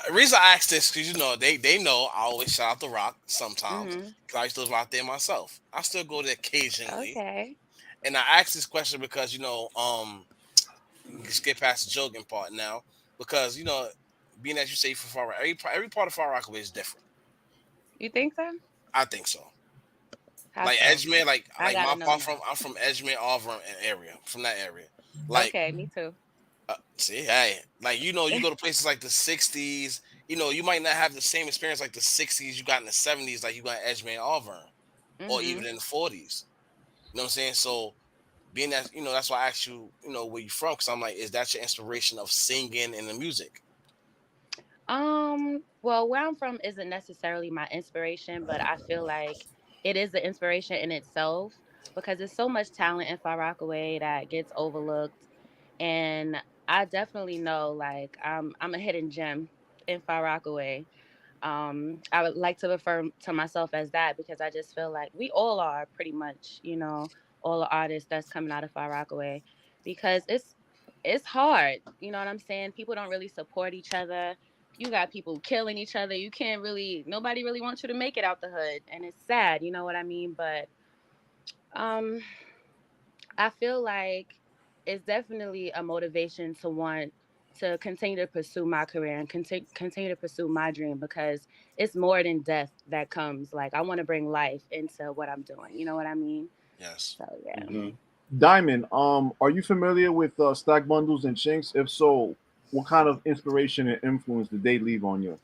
The reason I ask this because they know I always shout out the Rock sometimes Hmm. because I used to live out there myself. I still go there occasionally, Okay. and I ask this question because you can skip past the joking part now because being that you say from Far Rock, every part of Far Rockaway is different. You think so? I think so. How Like so? Edgemere, like I my gotta know part now. I'm from Edgemere, Auburn area, from that area. Like, Okay, me too. see, hey, like you go to places like the '60s. You might not have the same experience like the '60s you got in the '70s, like you got in Edgemere, Auburn, or even Hmm. in the '40s. You know what I'm saying? So, being that that's why I asked you, where you from, because I'm like, is that your inspiration of singing and the music? Well, where I'm from isn't necessarily my inspiration, but I feel like it is an inspiration in itself because there's so much talent in Far Rockaway that gets overlooked. And I definitely know like I'm a hidden gem in Far Rockaway. I would like to refer to myself as that because I just feel like we all are pretty much, all the artists that's coming out of Far Rockaway because it's hard. You know what I'm saying? People don't really support each other. You got people killing each other. You can't really nobody really wants you to make it out the hood. And it's sad, you know what I mean? But um I feel like it's definitely a motivation to want to continue to pursue my career and continue to pursue my dream, because it's more than death that comes. Like, I want to bring life into what I'm doing. You know what I mean? Yes. So yeah. Mm-hmm. Diamond, are you familiar with Stack Bundles and Chinks? If so, what kind of inspiration and influence did they leave on you?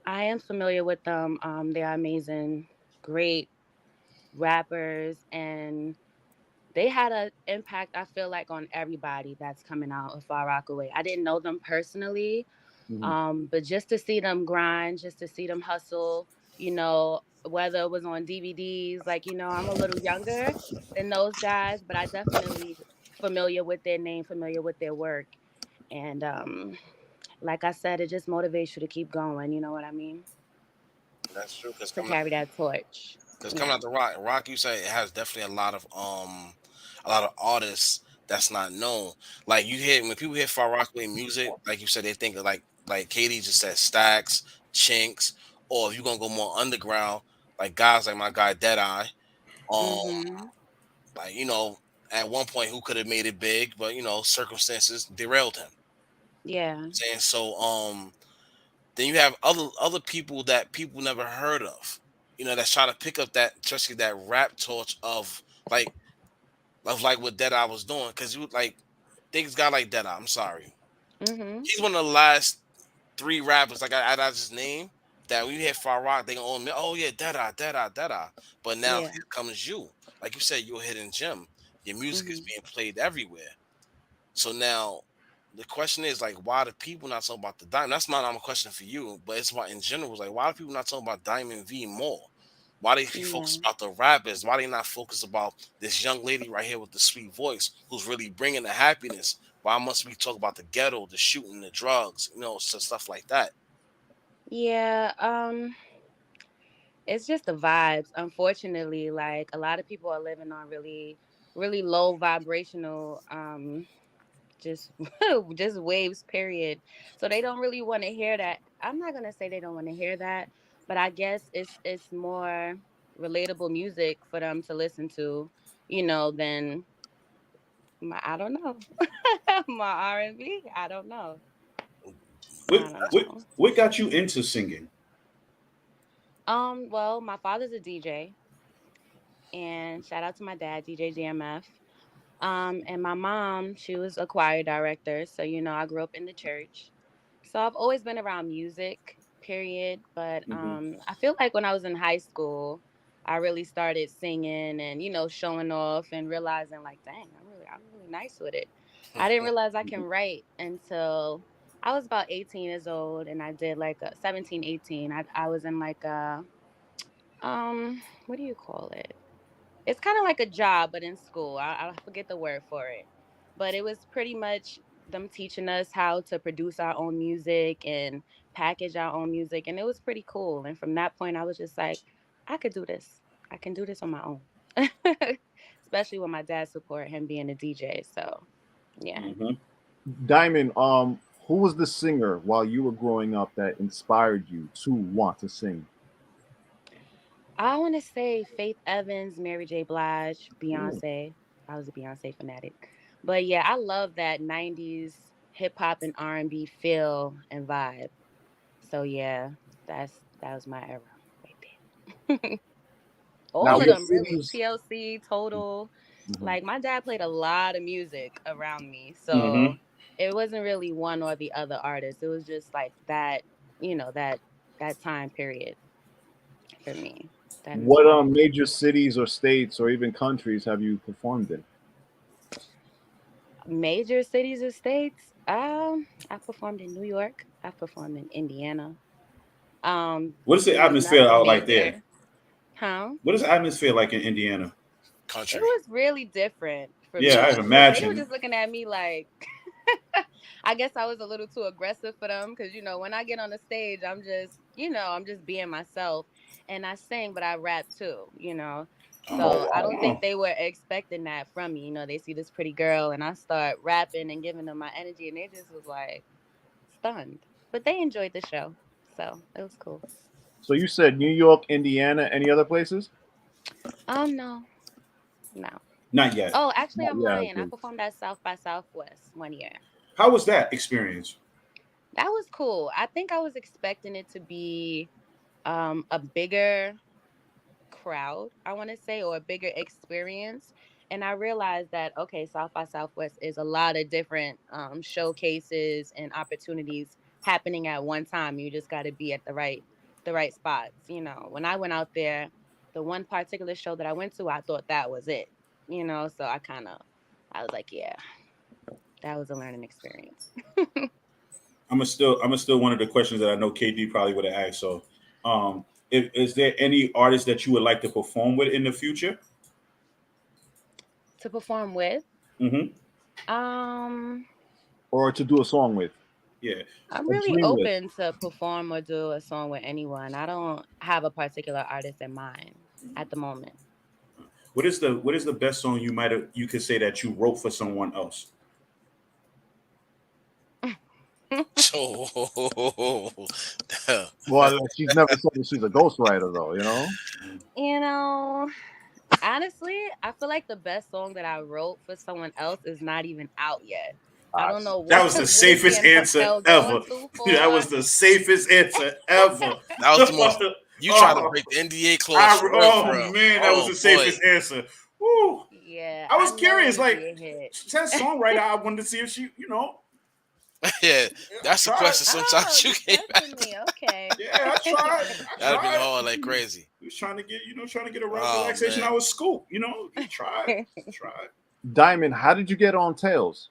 I am familiar with them. They're amazing, great rappers, and they had an impact, I feel like, on everybody that's coming out of Far Rockaway. I didn't know them personally, Mhm. but just to see them grind, just to see them hustle, whether it was on DVDs, like, I'm a little younger than those guys, but I definitely familiar with their name, familiar with their work. And like I said, it just motivates you to keep going. You know what I mean? That's true. Because To coming out, carry that torch. because coming Yeah. out the rock, you say it has definitely a lot of artists that's not known. Like you hear when people hear Far Rockaway music, like you said, they think of like Katie just said Stacks, Chinks, or if you're gonna go more underground, like guys like my guy Deadeye, um, Mm-hmm. like at one point who could have made it big, but circumstances derailed him. Yeah. Saying so, then you have other people that people never heard of, that's trying to pick up that, especially that rap torch like like what Deadeye was doing, because you like things got like Deadeye. I'm sorry, Mm-hmm. he's one of the last three rappers like I just named that when you hear Far Rock, they gonna own me. Oh yeah, Deadeye, Deadeye, Deadeye. But now Yeah. here comes you, like you said, you're a hidden gem. Your music is Mm-hmm. being played everywhere. So now the question is like, why do people not talk about the diamond? That's not a question for you, but it's about in general. It's like, why do people not talk about Diamond V more? Why they Yeah. focus about the rappers? Why they not focus about this young lady right here with the sweet voice who's really bringing the happiness? Why must we talk about the ghetto, the shooting, the drugs, so stuff like that? Yeah. It's just the vibes. Unfortunately, like, a lot of people are living on really, really low vibrational just just waves, period. So they don't really want to hear that. I'm not gonna say they don't want to hear that, but I guess it's more relatable music for them to listen to, than my, I don't know. My R&B. I don't know. What, I don't what know. what got you into singing? Well, my father's a DJ, and shout out to my dad, DJ DMF. And my mom, she was a choir director, so I grew up in the church. So I've always been around music, period. But Mm-hmm. I feel like when I was in high school, I really started singing and showing off and realizing, like, dang, I'm really nice with it. I didn't realize I can write until I was about 18 years old, and I did like a 17, 18. I was in like a what do you call it? It's kind of like a job, but in school. I forget the word for it, but it was pretty much them teaching us how to produce our own music and package our own music, and it was pretty cool. And from that point, I was just like, I could do this. I can do this on my own, especially with my dad's support, him being a DJ. So, yeah. Mm-hmm. Diamond, who was the singer while you were growing up that inspired you to want to sing? I want to say Faith Evans, Mary J. Blige, Ooh. Beyonce. I was a Beyonce fanatic, but yeah, I love that '90s hip hop and R&B feel and vibe. So yeah, that was my era right there. Now, All of what them, really. cities? TLC, Total. Mhm. Like, my dad played a lot of music around me, Mm-hmm. so it wasn't really one or the other artist. It was just like that, that time period for me that What inspired me. major cities or states or even countries have you performed in? Major cities or states. I performed in New York. I performed in Indiana. What is the It was atmosphere nothing out like there? major, huh? What is the atmosphere like in Indiana? It Country. was really different for Yeah, I me because they were imagine. just looking at me like, I guess I was a little too aggressive for them because when I get on the stage, I'm just being myself, and I sing, but I rap too. Oh, So I don't Oh, think they were expecting that from me. They see this pretty girl, and I start rapping and giving them my energy, and they just was like stunned, but they enjoyed the show, so it was cool. So you said New York, Indiana, any other places? No, no. not yet. Oh, actually, Not I'm yet. lying. I Okay. performed at South by Southwest one year. How was that experience? That was cool. I think I was expecting it to be a bigger crowd, I want to say, or a bigger experience. And I realized that, okay, South by Southwest is a lot of different showcases and opportunities happening at one time. You just got to be at the right spots. When I went out there, the one particular show that I went to, I thought that was it. So I was like, yeah, that was a learning experience. I'm still one of the questions that I know KD probably would have asked. So, is there any artist that you would like to perform with in the future? To perform with, Mm-hmm. um, Or to do a song with, Yeah. I'm or really dream with. open to perform or do a song with anyone. I don't have a particular artist in mind at the moment. What is the best song you could say that you wrote for someone else? Oh, Well, she's never said that she's a ghostwriter, though. You know. you know, Honestly, I feel like the best song that I wrote for someone else is not even out yet. I Ah, don't know That what was the what is safest being answer held ever. on to That for. was the safest answer ever. that was the most. You tried to Oh, break the NDA clause for real, for oh real. man, that was Oh the boy. safest answer. Woo. Yeah, I I was know it curious, would be like a hit. that songwriter. I wanted to see if she, Yeah, I that's the tried. question. Oh, Sometimes you you can't. testing me? Okay. Yeah, I tried. I That'd have been tried. hard like crazy. He was trying to get a Rellz Oh relaxation. man. I was scoop. He tried. Tried. Diamond, how did you get on Tails?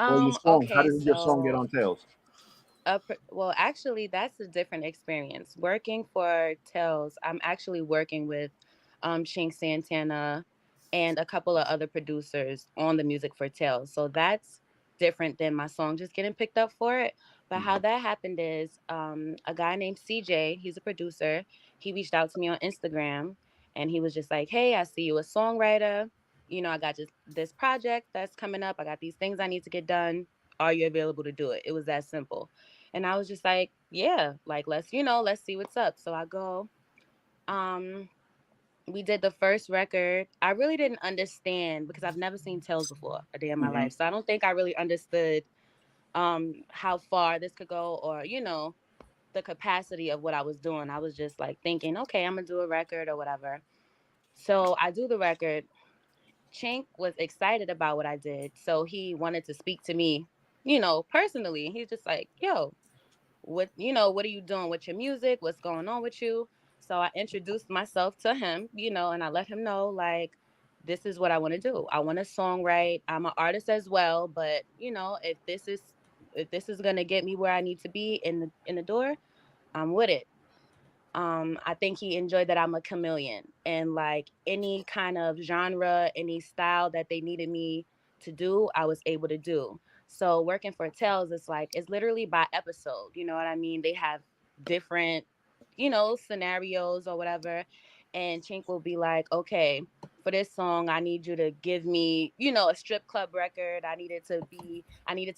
Or your song? How Okay, did your song get so on Tails? well, actually, that's a different experience. Working for Tells, I'm actually working with Chink Santana and a couple of other producers on the music for Tells. So that's different than my song just getting picked up for it. But how that happened is a guy named CJ, he's a producer. He reached out to me on Instagram and he was just like, hey, I see you a songwriter. I got just this project that's coming up. I got these things I need to get done. Are you available to do it? It was that simple. And I was just like, yeah, like let's see what's up. So I go, um, we did the first record. I really didn't understand because I've never seen Tales before a day in my Mm-hmm. life. So I don't think I really understood how far this could go or, the capacity of what I was doing. I was just like thinking, okay, I'm gonna do a record or whatever. So I do the record. Chink was excited about what I did. So he wanted to speak to me, personally. He's just like, yo, what are you doing with your music, what's going on with you? So I introduced myself to him, and I let him know, like, this is what I want to do. I want to songwrite. I'm an artist as well, but if this is going to get me where I need to be in the door, I'm with it. I think he enjoyed that I'm a chameleon and like any kind of genre, any style that they needed me to do, I was able to do. So working for Tales, it's literally by episode. You know what I mean? They have different, scenarios or whatever. And Chink will be like, okay, for this song, I need you to give me, a strip club record. I needed to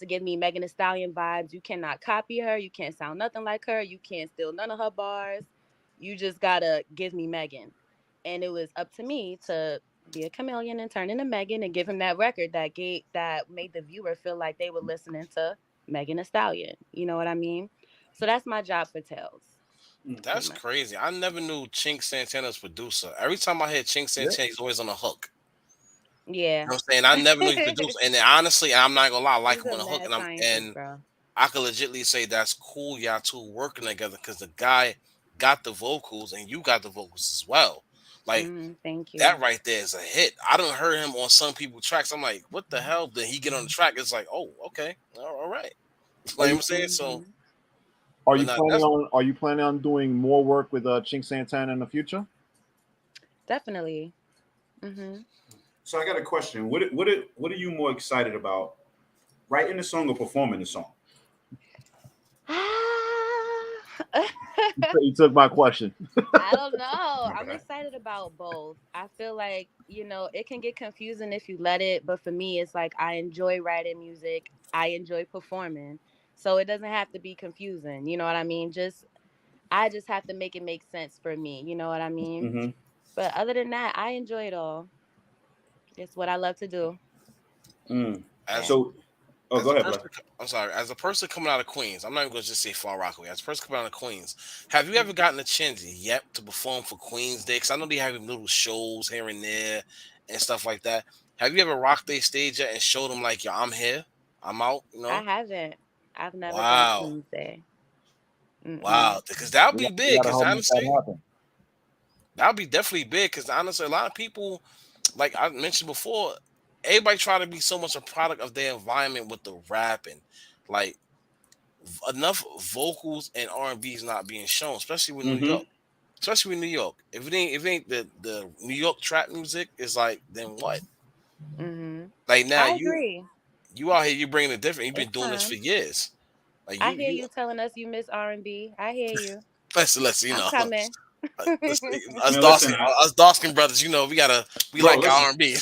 give me Megan Thee Stallion vibes. You cannot copy her. You can't sound nothing like her. You can't steal none of her bars. You just gotta give me Megan. And it was up to me to be a chameleon and turn into Megan and give him that record that made the viewer feel like they were listening to Megan Thee Stallion. You know what I mean? So that's my job for Tales, pretty That's much. crazy. I never knew Chink Santana's producer. Every time I hear Chink Yeah. Santana, he's always on a hook. Yeah. You know what I'm saying? I never knew he produced. And then, honestly, I'm not gonna lie, I like He's him a on a hook, mad and scientist, bro. I could legitly say that's cool. Y'all two working together because the guy got the vocals and you got the vocals as well. Like Thank that you. right there is a hit. I don't heard him on some people's tracks. I'm like, what the hell? Then he get on the track. It's like, oh, okay, all right. You know Are what you I'm saying? So, are but you not planning that's on are you planning on doing more work with Chink Santana in the future? Definitely. hmm So I got a question. What are you more excited about? Writing the song or performing the song? You took my question. I don't know. My I'm bad. excited about both. I feel like, it can get confusing if you let it, but for me, it's like I enjoy writing music, I enjoy performing. So it doesn't have to be confusing. You know what I mean? I just have to make it make sense for me. You know what I mean? Mm-hmm. But other than that, I enjoy it all. It's what I love to do. Mm. as Yeah. So Oh, As go a ahead, Black. person, I'm sorry. As a person coming out of Queens, I'm not even going to just say Far Rockaway. As a person coming out of Queens, have you ever gotten a chance yet to perform for Queens Day? Because I know they have little shows here and there and stuff like that. Have you ever rocked their stage yet and showed them like, yo, I'm here, I'm out? You I know? haven't. I've never done Wow, Queen's Day. wow. Mm-mm. Because that would You be big. gotta Because help make that honestly, happen. that would be definitely big. Because honestly, a lot of people, like I mentioned before, everybody try to be so much a product of their environment with the rapping, like enough vocals and R&B is not being shown, especially with New Mm-hmm. York. Especially with New York. If it ain't the New York trap music, is like then what? Mm-hmm. Like now I you agree. you out here you bringing it different. You've been It's doing this for time. years. Like I you hear you you telling us you miss R&B. I hear you. let's you I'm know coming. let's, us Man, listen, Dawson us Dawson brothers, we bro, like listen. our R&B.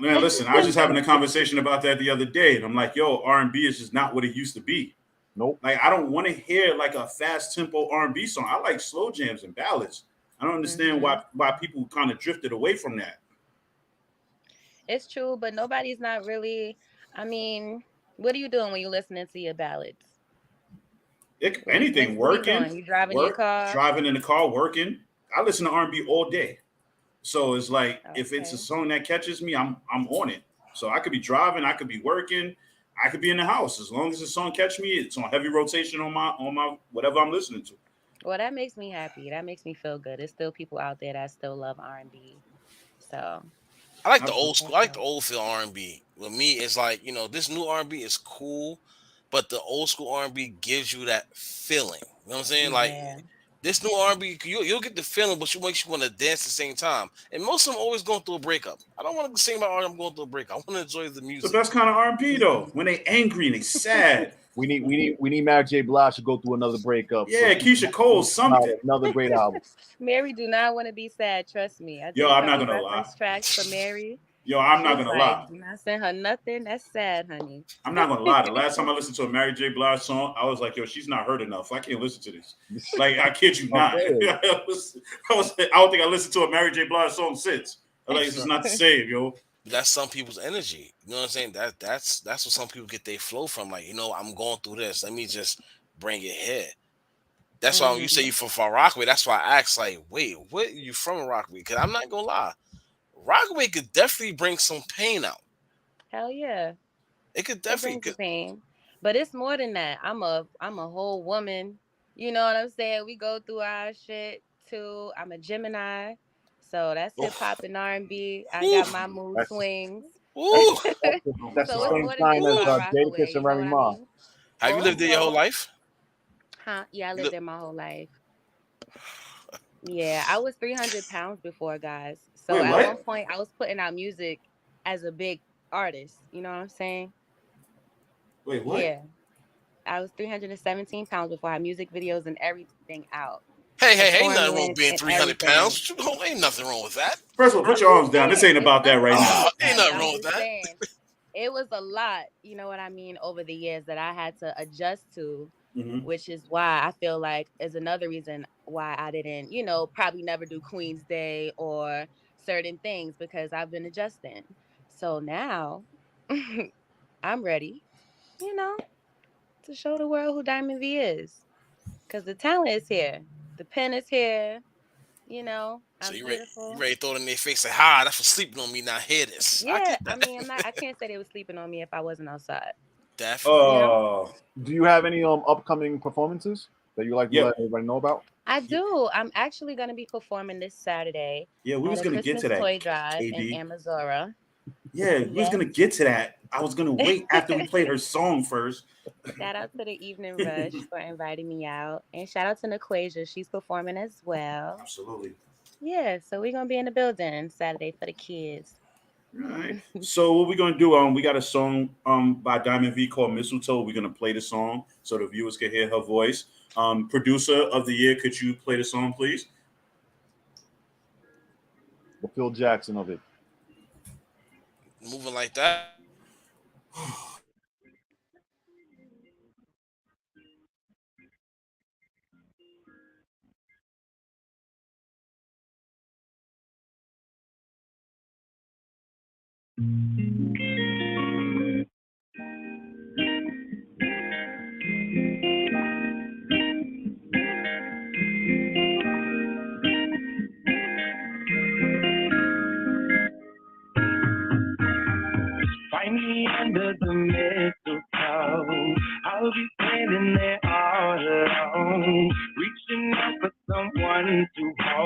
Man, listen. I was just having a conversation about that the other day, and I'm like, yo, R&B is just not what it used to be. Nope. Like, I don't want to hear like a fast tempo R&B song. I like slow jams and ballads. I don't understand Mm-hmm. why people kind of drifted away from that. It's true, but nobody's not really. I mean, what are you doing when you're listening to your ballads? Anything What are you working, doing? You driving your work, car? driving in the car, working. I listen to R&B all day. So it's like if it's a Okay. song that catches me, I'm on it. So I could be driving, I could be working, I could be in the house. As long as the song catch me, it's on heavy rotation on my whatever I'm listening to. Well, that makes me happy. That makes me feel good. There's still people out there that still love R&B. So I like the old Absolutely. school. that's I like the all. old feel R&B. With me, it's like this new R&B is cool, but the old school R&B gives you that feeling. You know what I'm saying? Like Yeah. this new R&B, you'll get the feeling, but you makes you want to dance at the same time. And most of them always going through a breakup. I don't want to sing about I'm going through a breakup. I want to enjoy the The music. best kind of R&B though, when they angry and they sad. We need Mary J. Blige to go through another breakup. So Yeah, Keisha Cole, something. another great album. Mary do not want to be sad. Trust me. I Yo, did a I'm not couple gonna lie. reference tracks for Mary. Yo, I'm not She's gonna like, lie. do not send her nothing. That's sad, honey. I'm not gonna lie. The last time I listened to a Mary J. Blige song, I was like, "Yo, she's not hurt enough. I can't listen to this." Like, I kid you not. Okay. I don't think I listened to a Mary J. Blige song since. I'm like, this is not the same, yo. That's some people's energy. You know what I'm saying? That's what some people get their flow from. Like, I'm going through this. Let me just bring it here. That's why when you say Hmm. you from Rockaway, that's why I asked, like, wait, what you from Rockaway? Because I'm not gonna lie, Rockaway could definitely bring some pain out. Hell yeah. It could It definitely. brings the pain. But it's more than that. I'm a whole woman. You know what I'm saying? We go through our shit too. I'm a Gemini. So that's hip Oof, hop and R&B. I got oof, my mood That's swings. oof, that's the So it's same more than sign just as oof. Far Jadakiss Rockaway, and you know Remy what I Ma. mean? Have you lived there your whole Also, life? huh? Yeah, I You lived live, there my whole life. Yeah, I was 300 pounds before, guys. So Wait, at one what? point, I was putting out music as a big artist. You know what I'm saying? Wait, what? Yeah. I was 317 pounds before I had music videos and everything out, hey, ain't nothing wrong with performing being and 300 everything. pounds. Ain't nothing wrong with that. First of all, put I'm your just arms down. This saying, ain't it's about that nothing right wrong now. Oh, with ain't that. nothing I'm wrong with just that. saying, it was a lot, you know what I mean, over the years that I had to adjust to, Hmm. which is why I feel like is another reason why I didn't, probably never do Queen's Day or certain things because I've been adjusting. So now I'm ready, you know, to show the world who Diamond V is. Because the talent is here. The pen is here. So I'm you beautiful. ready to throw it in their face and hi, that's for sleeping on me. Now hear this. I Yeah, get I that. mean, I can't say they were sleeping on me if I wasn't outside. Definitely. You know? Uh, Do you have any upcoming performances that you like to yeah, let everybody know about? I do. I'm actually going to be performing this Saturday yeah. We at was a gonna get to Christmas that, toy drive in KD. Amazora. Yeah, we was Yes. gonna get to that. I was gonna wait after we played her song first. Shout out to the Evening Rush for inviting me out. And shout out to Naquasia. She's performing as well. Absolutely. Yeah, so we're going to be in the building Saturday for the kids. All right. So what we're gonna do? We got a song by Diamond V called Mistletoe. We're gonna play the song so the viewers can hear her voice. Producer of the year, could you play the song, please? The Phil Jackson of it. Moving like that.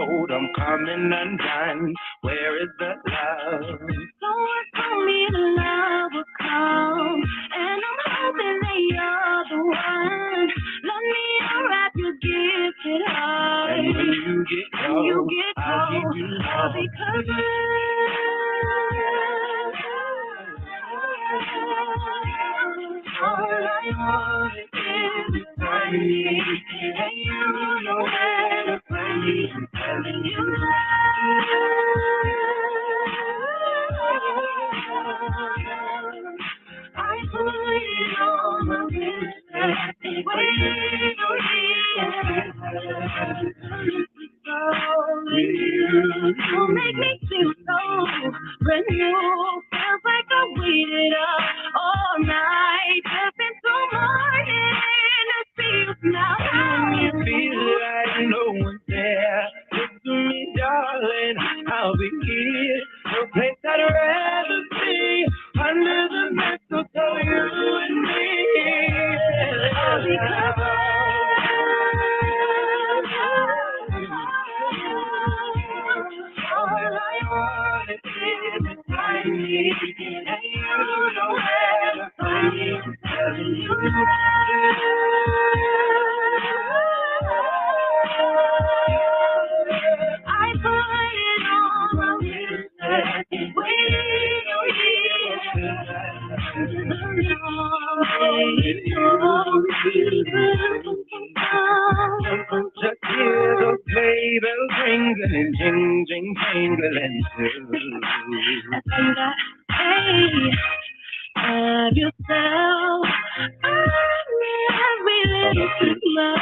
road, I'm coming undone. Where is the love? Someone told me the love will come, and I'm hoping that you're the one. Let me unwrap your gifted heart. And when you get cold, I'll give you love. Because all I want is to find me, and you know where to find me. I'm telling you I put it on my wrist, waiting on you make me feel so brand new. Feels like I waited up all night, just until morning to see you smile. You feel like no one's there. Look to me, darling, I'll be here. No place I'd rather be. Under the mistletoe, you and me. I'll be all I want is to find me, and you know where to find me. I'm telling you I put it on my wrist, waiting on just hear those sleigh bells ringling, jing, jingling too. Hey, have yourself a merry little Christmas.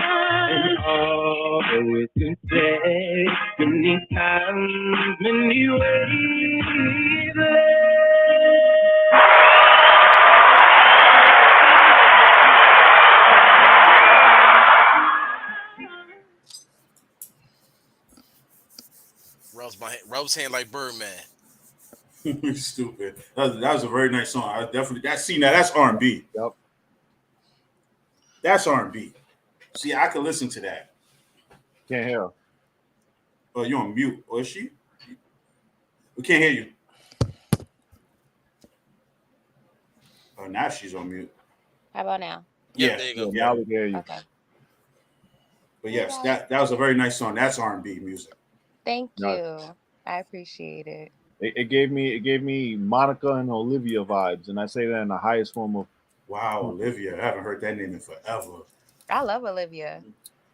And all we can say, many times, many ways. Rubs hand like Birdman. Stupid. That was a very nice song. I definitely that's R&B. Yep. That's R&B. See, I could listen to that. Can't hear her. Oh, you're on mute. Or is she? We can't hear you. Oh, now she's on mute. How about now? Yeah, there you go. Now we hear you. Okay. But yes, that was a very nice song. That's R&B music. Thank you. I appreciate it. It gave me Monica and Olivia vibes, and I say that in the highest form of. Wow, Olivia. I haven't heard that name in forever. I love Olivia.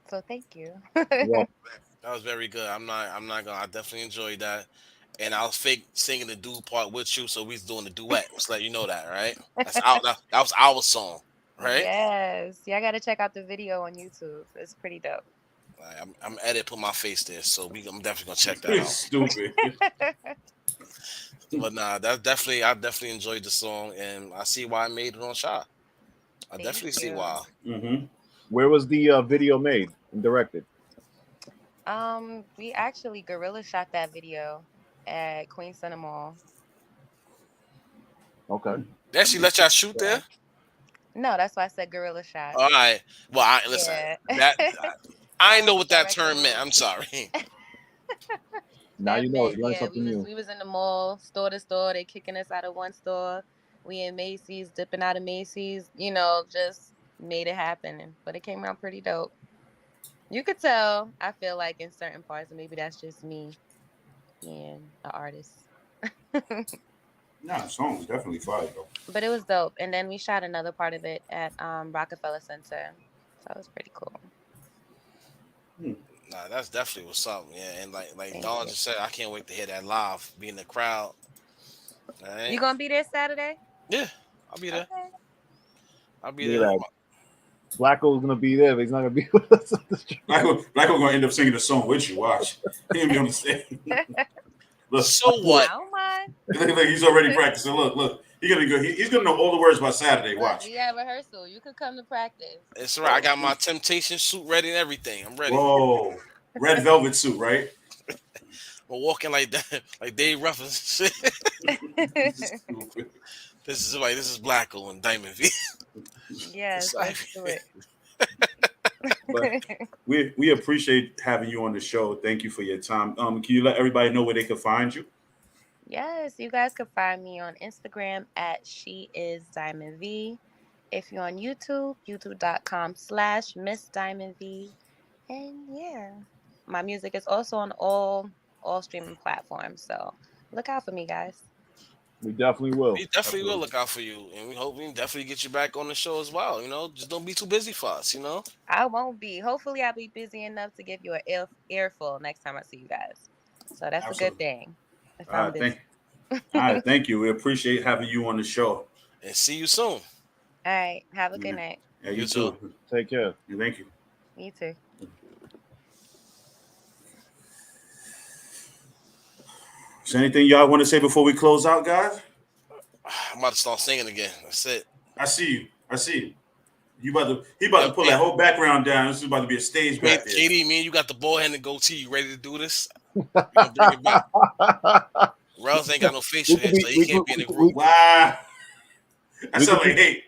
So thank you. Yeah. That was very good. I definitely enjoyed that. And I was fake singing the dude part with you, so we was doing the duet. Just let you know that, right? That was our song, right? Yes. Y'all got to check out the video on YouTube. It's pretty dope. I'm edit put my face there, so I'm definitely gonna check that out. Stupid. But nah, I definitely enjoyed the song, and I see why I made it on Shot. I definitely see why. Mm-hmm. Where was the video made and directed? We actually guerrilla shot that video at Queen Center Mall. Okay. They actually let y'all shoot there? No, that's why I said guerrilla shot. All right. Well, listen. Yeah. I know what that term meant. I'm sorry. Now you know. You learned Yeah, something new. we was in the mall, store to store. They kicking us out of one store. We in Macy's, dipping out of Macy's. Just made it happen. But it came out pretty dope. You could tell, I feel like, in certain parts, and maybe that's just me being an artist. Nah, the song was definitely fire though. But it was dope. And then we shot another part of it at Rockefeller Center. So it was pretty cool. Nah, that's definitely what's up. Yeah, and like Dawn just said, I can't wait to hear that live, be in the crowd. Right? You gonna be there Saturday? Yeah, I'll be there. Okay. I'll be there. Blacko's gonna be there, but he's not gonna be with us on the street. Blacko gonna end up singing the song with you. Watch. He ain't be on the stage. Look, so what? I don't mind. Look, he's already practicing. Look. He's gonna go. He's gonna know all the words by Saturday. Watch. Yeah, rehearsal. You could come to practice. It's right. I got my Temptation suit ready and everything. I'm ready. Whoa, red velvet suit, right? We're walking like that, like Dave Ruffins. This is Blacko and Diamond V. Yes, let's do it. But we appreciate having you on the show. Thank you for your time. Can you let everybody know where they can find you? Yes, you guys can find me on Instagram at She Is Diamond V. If you're on YouTube, youtube.com/Miss Diamond V. And yeah, my music is also on all streaming platforms. So look out for me, guys. We definitely will. We definitely will look out for you, and we hope we can definitely get you back on the show as well. Just don't be too busy for us. I won't be. Hopefully, I'll be busy enough to give you an earful next time I see you guys. So that's a good thing. If I'm busy. All right, thank you. We appreciate having you on the show. And see you soon. All right. Have a good night. Yeah, you too. Take care. Yeah, thank you. You too. Is there anything y'all want to say before we close out, guys? I'm about to start singing again. That's it. I see you. He about to pull that whole background down. This is about to be a stage back there. Katie, me and you got the ball head and goatee. You ready to do this? You gonna bring it back. Rellz ain't got no facial hair, so he can't be in the group. Wow. That sounds like hate.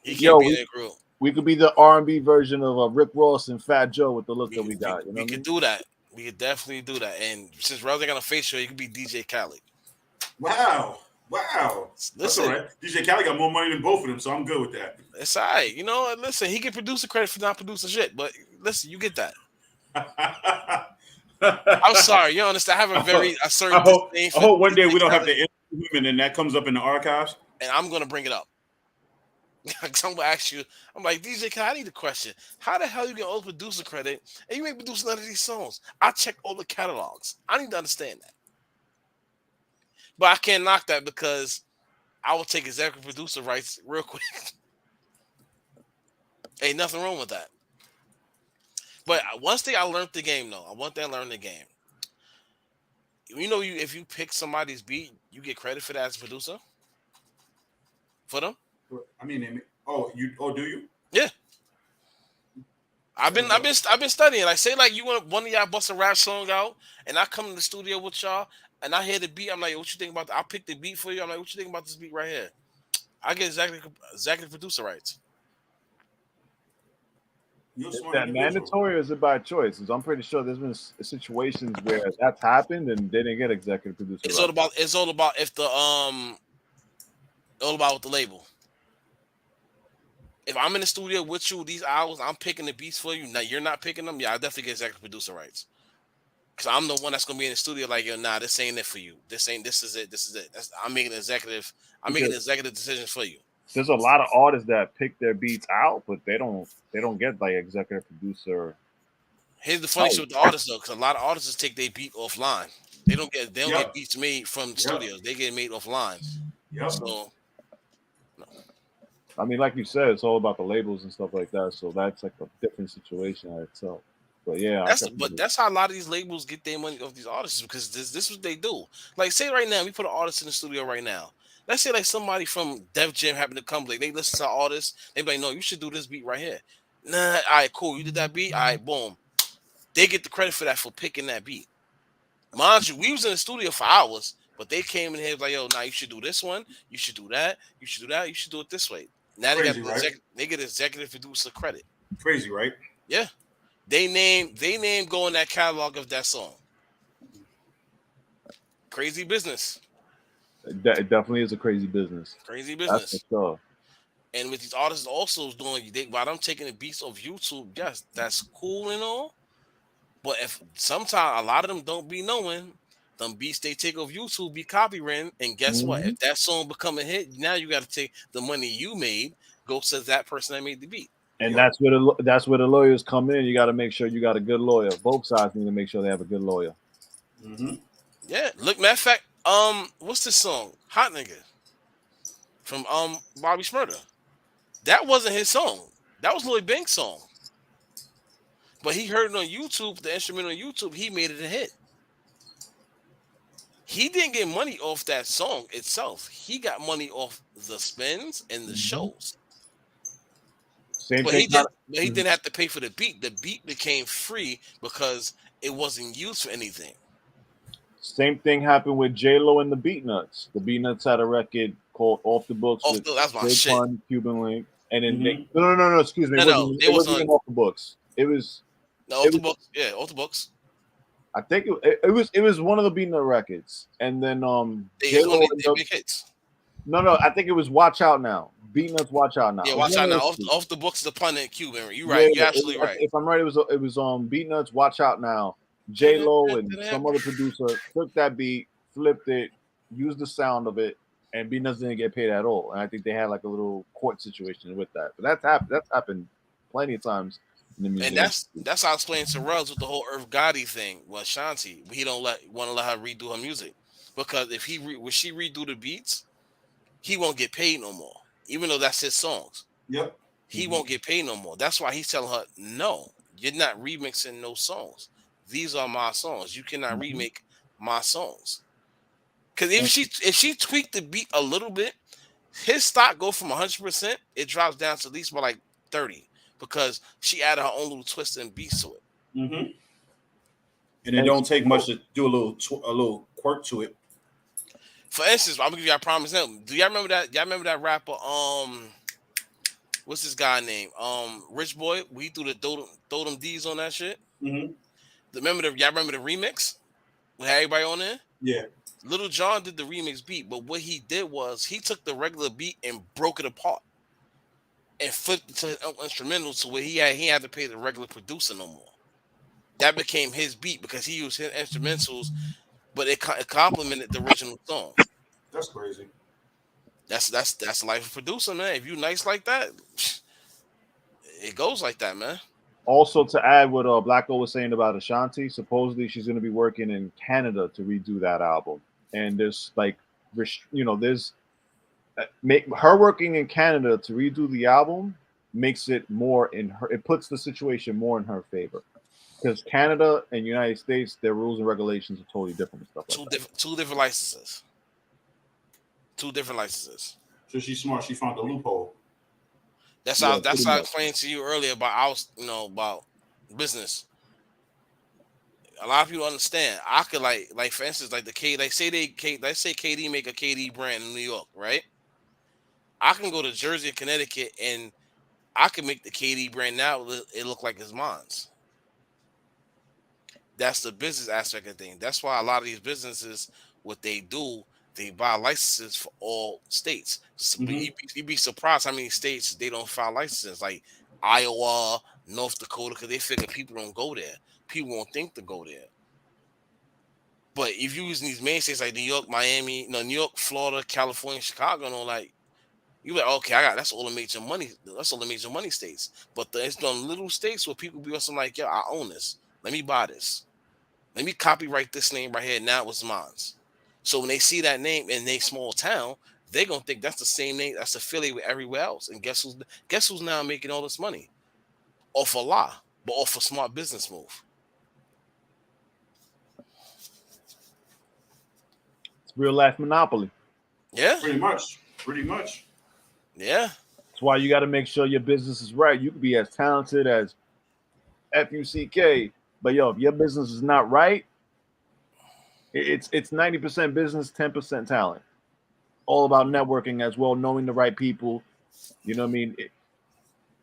He can't be in the group. We could be the R&B version of Rick Ross and Fat Joe with the look that we got. We could do that. We could definitely do that. And since Rellz ain't got no facial, he could be DJ Khaled. Wow. That's all right. DJ Khaled got more money than both of them, so I'm good with that. It's all right. Listen, he can produce the credit for not producing shit, but listen, you get that. I'm sorry. You understand? I have a certain I hope one day we don't have to interview him and that comes up in the archives. And I'm going to bring it up. I'm going to ask you, I'm like, DJ Khaled, I need a question. How the hell you get all the producer credit and you ain't producing none of these songs? I checked all the catalogs. I need to understand that. But I can't knock that because I will take executive producer rights real quick. Ain't nothing wrong with that. But one thing I learned the game, though. If you pick somebody's beat, you get credit for that as a producer? For them? I mean, do you? Yeah. I've been studying. Like, say, like, you want one of y'all bust a rap song out, and I come to the studio with y'all, and I hear the beat. I'm like, what you think about that? I'll pick the beat for you. I'm like, what you think about this beat right here? I get executive producer rights. Is that mandatory or is it by choice? Because I'm pretty sure there's been situations where that's happened and they didn't get executive producer rights. It's all about if the all about with the label. If I'm in the studio with you these hours, I'm picking the beats for you. Now you're not picking them. Yeah, I definitely get executive producer rights. Cause I'm the one that's gonna be in the studio like, yo, nah, this ain't it for you. This is it. I'm making an executive decision for you. There's a lot of artists that pick their beats out, but they don't get like executive producer. Here's the funny shit with the artists though, because a lot of artists take their beat offline. They don't get beats made from the studios. They get made offline. Yep. So I mean, like you said, it's all about the labels and stuff like that. So that's like a different situation in itself. But yeah, that's how a lot of these labels get their money off these artists because this is what they do. Like, say right now, we put an artist in the studio right now. Let's say like somebody from Def Jam happened to come, like they listen to our artists, they be like, no, you should do this beat right here. Nah, all right, cool. You did that beat, all right, boom. They get the credit for that for picking that beat. Mind you, we was in the studio for hours, but they came in here like, yo, nah, you should do this one, you should do that, you should do that, you should do it this way. Now they get executive producer credit. Crazy, right? Yeah. They name go in that catalog of that song. Crazy business. It definitely is a crazy business. Crazy business. That's for sure. And with these artists also doing, while I'm taking the beats off YouTube, yes, that's cool and all. But if sometimes a lot of them don't be knowing, them beats they take off YouTube be copywritten, and guess what? If that song become a hit, now you got to take the money you made, go to that person that made the beat. And that's where the lawyers come in. You got to make sure you got a good lawyer. Both sides need to make sure they have a good lawyer. Mm-hmm. Yeah. Look, matter of fact, what's this song? Hot Nigga from Bobby Shmurda. That wasn't his song. That was Lloyd Banks' song. But he heard it on YouTube, the instrument on YouTube. He made it a hit. He didn't get money off that song itself. He got money off the spins and the shows. He didn't have to pay for the beat. The beat became free because it wasn't used for anything. Same thing happened with J-Lo and the Beatnuts. The Beatnuts had a record called Off the Books with that's my Big shit. Pun, Cuban Link, and then no, excuse me. It wasn't even off the books. It was. No, It off the was. books. Yeah, off the books. I think it was one of the Beat Nut records, and then J It's one Lo of and their big hits. no, I think it was Watch Out Now. Beat Nuts, Watch Out Now. Yeah, It was watch one out of now. those Off, two. off the books is the pun in Cuban. You're Yeah, right. You're yeah, absolutely right. if I'm right, it was Beat Nuts, Watch Out Now. J Lo and some other producer took that beat, flipped it, used the sound of it, and Beat Nuts didn't get paid at all. And I think they had like a little court situation with that. But that's happened plenty of times in the music And industry. that's how I explained to Rellz with the whole Earth Gotti thing. Was Shanti, he don't want to let her redo her music because if when she redo the beats, he won't get paid no more. Even though that's his songs, Yep. he won't get paid no more. That's why he's telling her, no, you're not remixing no songs. These are my songs. You cannot remake my songs. Because if she tweaked the beat a little bit, his stock go from 100%, it drops down to at least by like 30 because she added her own little twist and beats to it. Mm-hmm. And it don't take much to do a little quirk to it. For instance, I'm gonna give y'all a prime example. Do y'all remember that? Y'all remember that rapper? What's this guy name? Rich Boy. We threw throw them D's on that shit. Mm-hmm. Y'all remember the remix? With everybody on there? Yeah. Little John did the remix beat, but what he did was he took the regular beat and broke it apart and flipped it to his own instrumental to where he had to pay the regular producer no more. That became his beat because he used his instrumentals, but it complemented the original song. That's crazy. That's the life of producer, man. If you nice like that, it goes like that, man. Also, to add what Blacko was saying about Ashanti, supposedly she's going to be working in Canada to redo that album, and there's like, there's make her working in Canada to redo the album makes it more in her. It puts the situation more in her favor because Canada and United States, their rules and regulations are totally different and stuff like that. Two different licenses. Two different licenses. So she's smart. She found the loophole. That's how I explained to you earlier about about business. A lot of people understand. I could like for instance, like let's say KD make a KD brand in New York, right? I can go to Jersey or Connecticut and I can make the KD brand now. It look like it's mine's. That's the business aspect of things. That's why a lot of these businesses, what they do, they buy licenses for all states. So you'd be surprised how many states they don't file licenses, like Iowa, North Dakota, because they figure people don't go there. People won't think to go there. But if you're using these main states like New York, Miami, New York, Florida, California, Chicago, and all like, you're like, okay, that's all the major money. That's all the major money states. But it's done little states where people be something like, yo, I own this. Let me buy this. Let me copyright this name right here. Now it's mine. So when they see that name in a small town, they're gonna think that's the same name that's affiliated with everywhere else. And guess who's now making all this money? Off a lie, but off a smart business move. It's real life monopoly. Yeah. Pretty much. Yeah. That's why you got to make sure your business is right. You could be as talented as FUCK, but if your business is not right, it's 90% business, 10% talent. All about networking as well, knowing the right people. You know what I mean?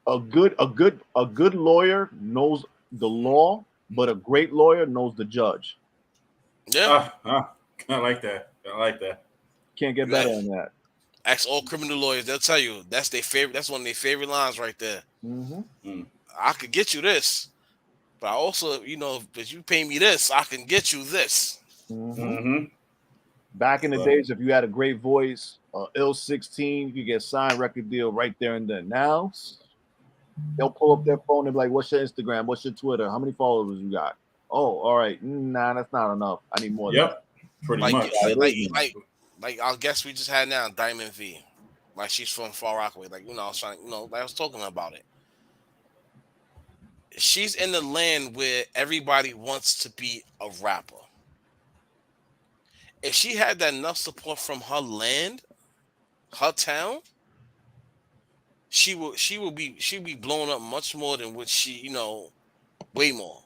A good lawyer knows the law, but a great lawyer knows the judge. Yeah. I like that. Can't get better than that. Ask all criminal lawyers; they'll tell you that's their favorite. That's one of their favorite lines right there. I could get you this, but I also, if you pay me this, I can get you this. Back in the days, if you had a great voice, ill 16, you could get signed record deal right there and then. Now, they'll pull up their phone and be like, "What's your Instagram? What's your Twitter? How many followers you got?" Oh, all right. Nah, that's not enough. I need more. Yep, pretty much. Like our guest we just had now, Diamond V. Like she's from Far Rockaway. Like, I was trying, I was talking about it. She's in the land where everybody wants to be a rapper. If she had that enough support from her land, her town, she'd be blown up much more than what she, way more.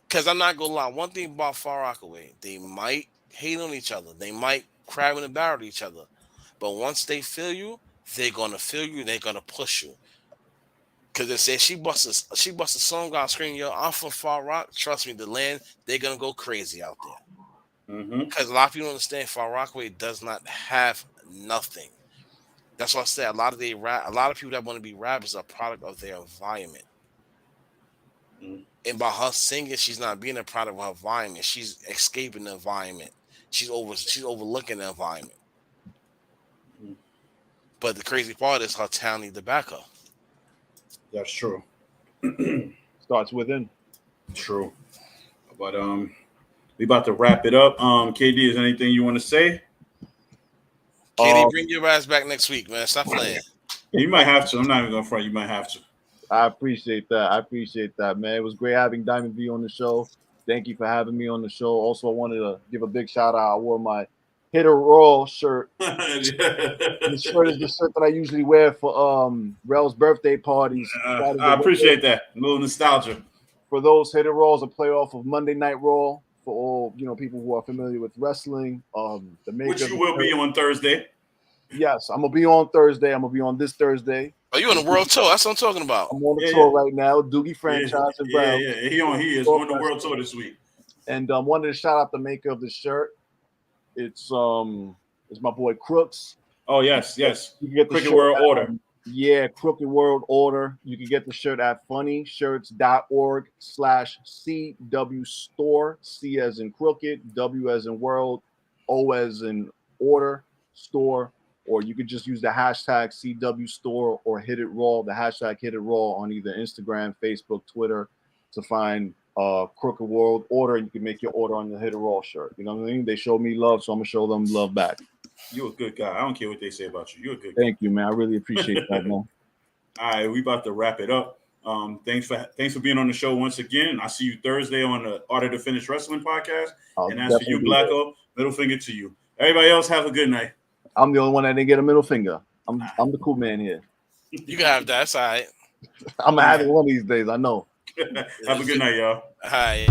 Because I'm not gonna lie, one thing about Far Rockaway, they might hate on each other, they might crab in the barrel at each other, but once they feel you, they're gonna feel you, they're gonna push you. Cause they say she busts a song on screen, yo. I'm from Far Rock. Trust me, the land, they're gonna go crazy out there. Because a lot of people don't understand Far Rockaway does not have nothing. That's why I said a lot of people that want to be rappers are a product of their environment. And by her singing, she's not being a product of her environment. She's escaping the environment. She's overlooking the environment. But the crazy part is her talent needs to back her. That's true. Starts within. True. But we about to wrap it up. KD, is there anything you want to say? KD, bring your ass back next week, man. Stop playing. Yeah, you might have to. I'm not even going to front. You might have to. I appreciate that, man. It was great having Diamond V on the show. Thank you for having me on the show. Also, I wanted to give a big shout out. I wore my Hit or Roll shirt. This shirt is the shirt that I usually wear for Rell's birthday parties. I appreciate that. A little nostalgia. For those Hit or Rolls, a play off of Monday Night Raw. For all people who are familiar with wrestling, Which you will be on Thursday. Yes, I'm gonna be on Thursday. I'm gonna be on this Thursday. Oh, you on the world tour? That's what I'm talking about. I'm on the tour right now. Doogie franchise and Brown. Yeah, he is on the world tour this week. And wanted to shout out the maker of the shirt. It's my boy Crooks. Oh yes. You can get the Cricket World Order. Yeah, Crooked World Order. You can get the shirt at funnyshirts.org/CW store. C as in crooked, W as in world, O as in order, store. Or you could just use the hashtag CW store or Hit It Raw, the hashtag Hit It Raw on either Instagram, Facebook, Twitter to find Crooked World Order. You can make your order on the Hit It Raw shirt. You know what I mean? They show me love, so I'm going to show them love back. You're a good guy. I don't care what they say about you. You're a good guy. Thank you, man. I really appreciate that, man. All right, we about to wrap it up. Thanks for being on the show once again. I see you Thursday on the Art of the Finished Wrestling podcast. And as for you, Blacko, middle finger to you. Everybody else, have a good night. I'm the only one that didn't get a middle finger. I'm the cool man here. You can have that. That's all right. I'm gonna have it one of these days. I know. Have a good night, y'all. All right.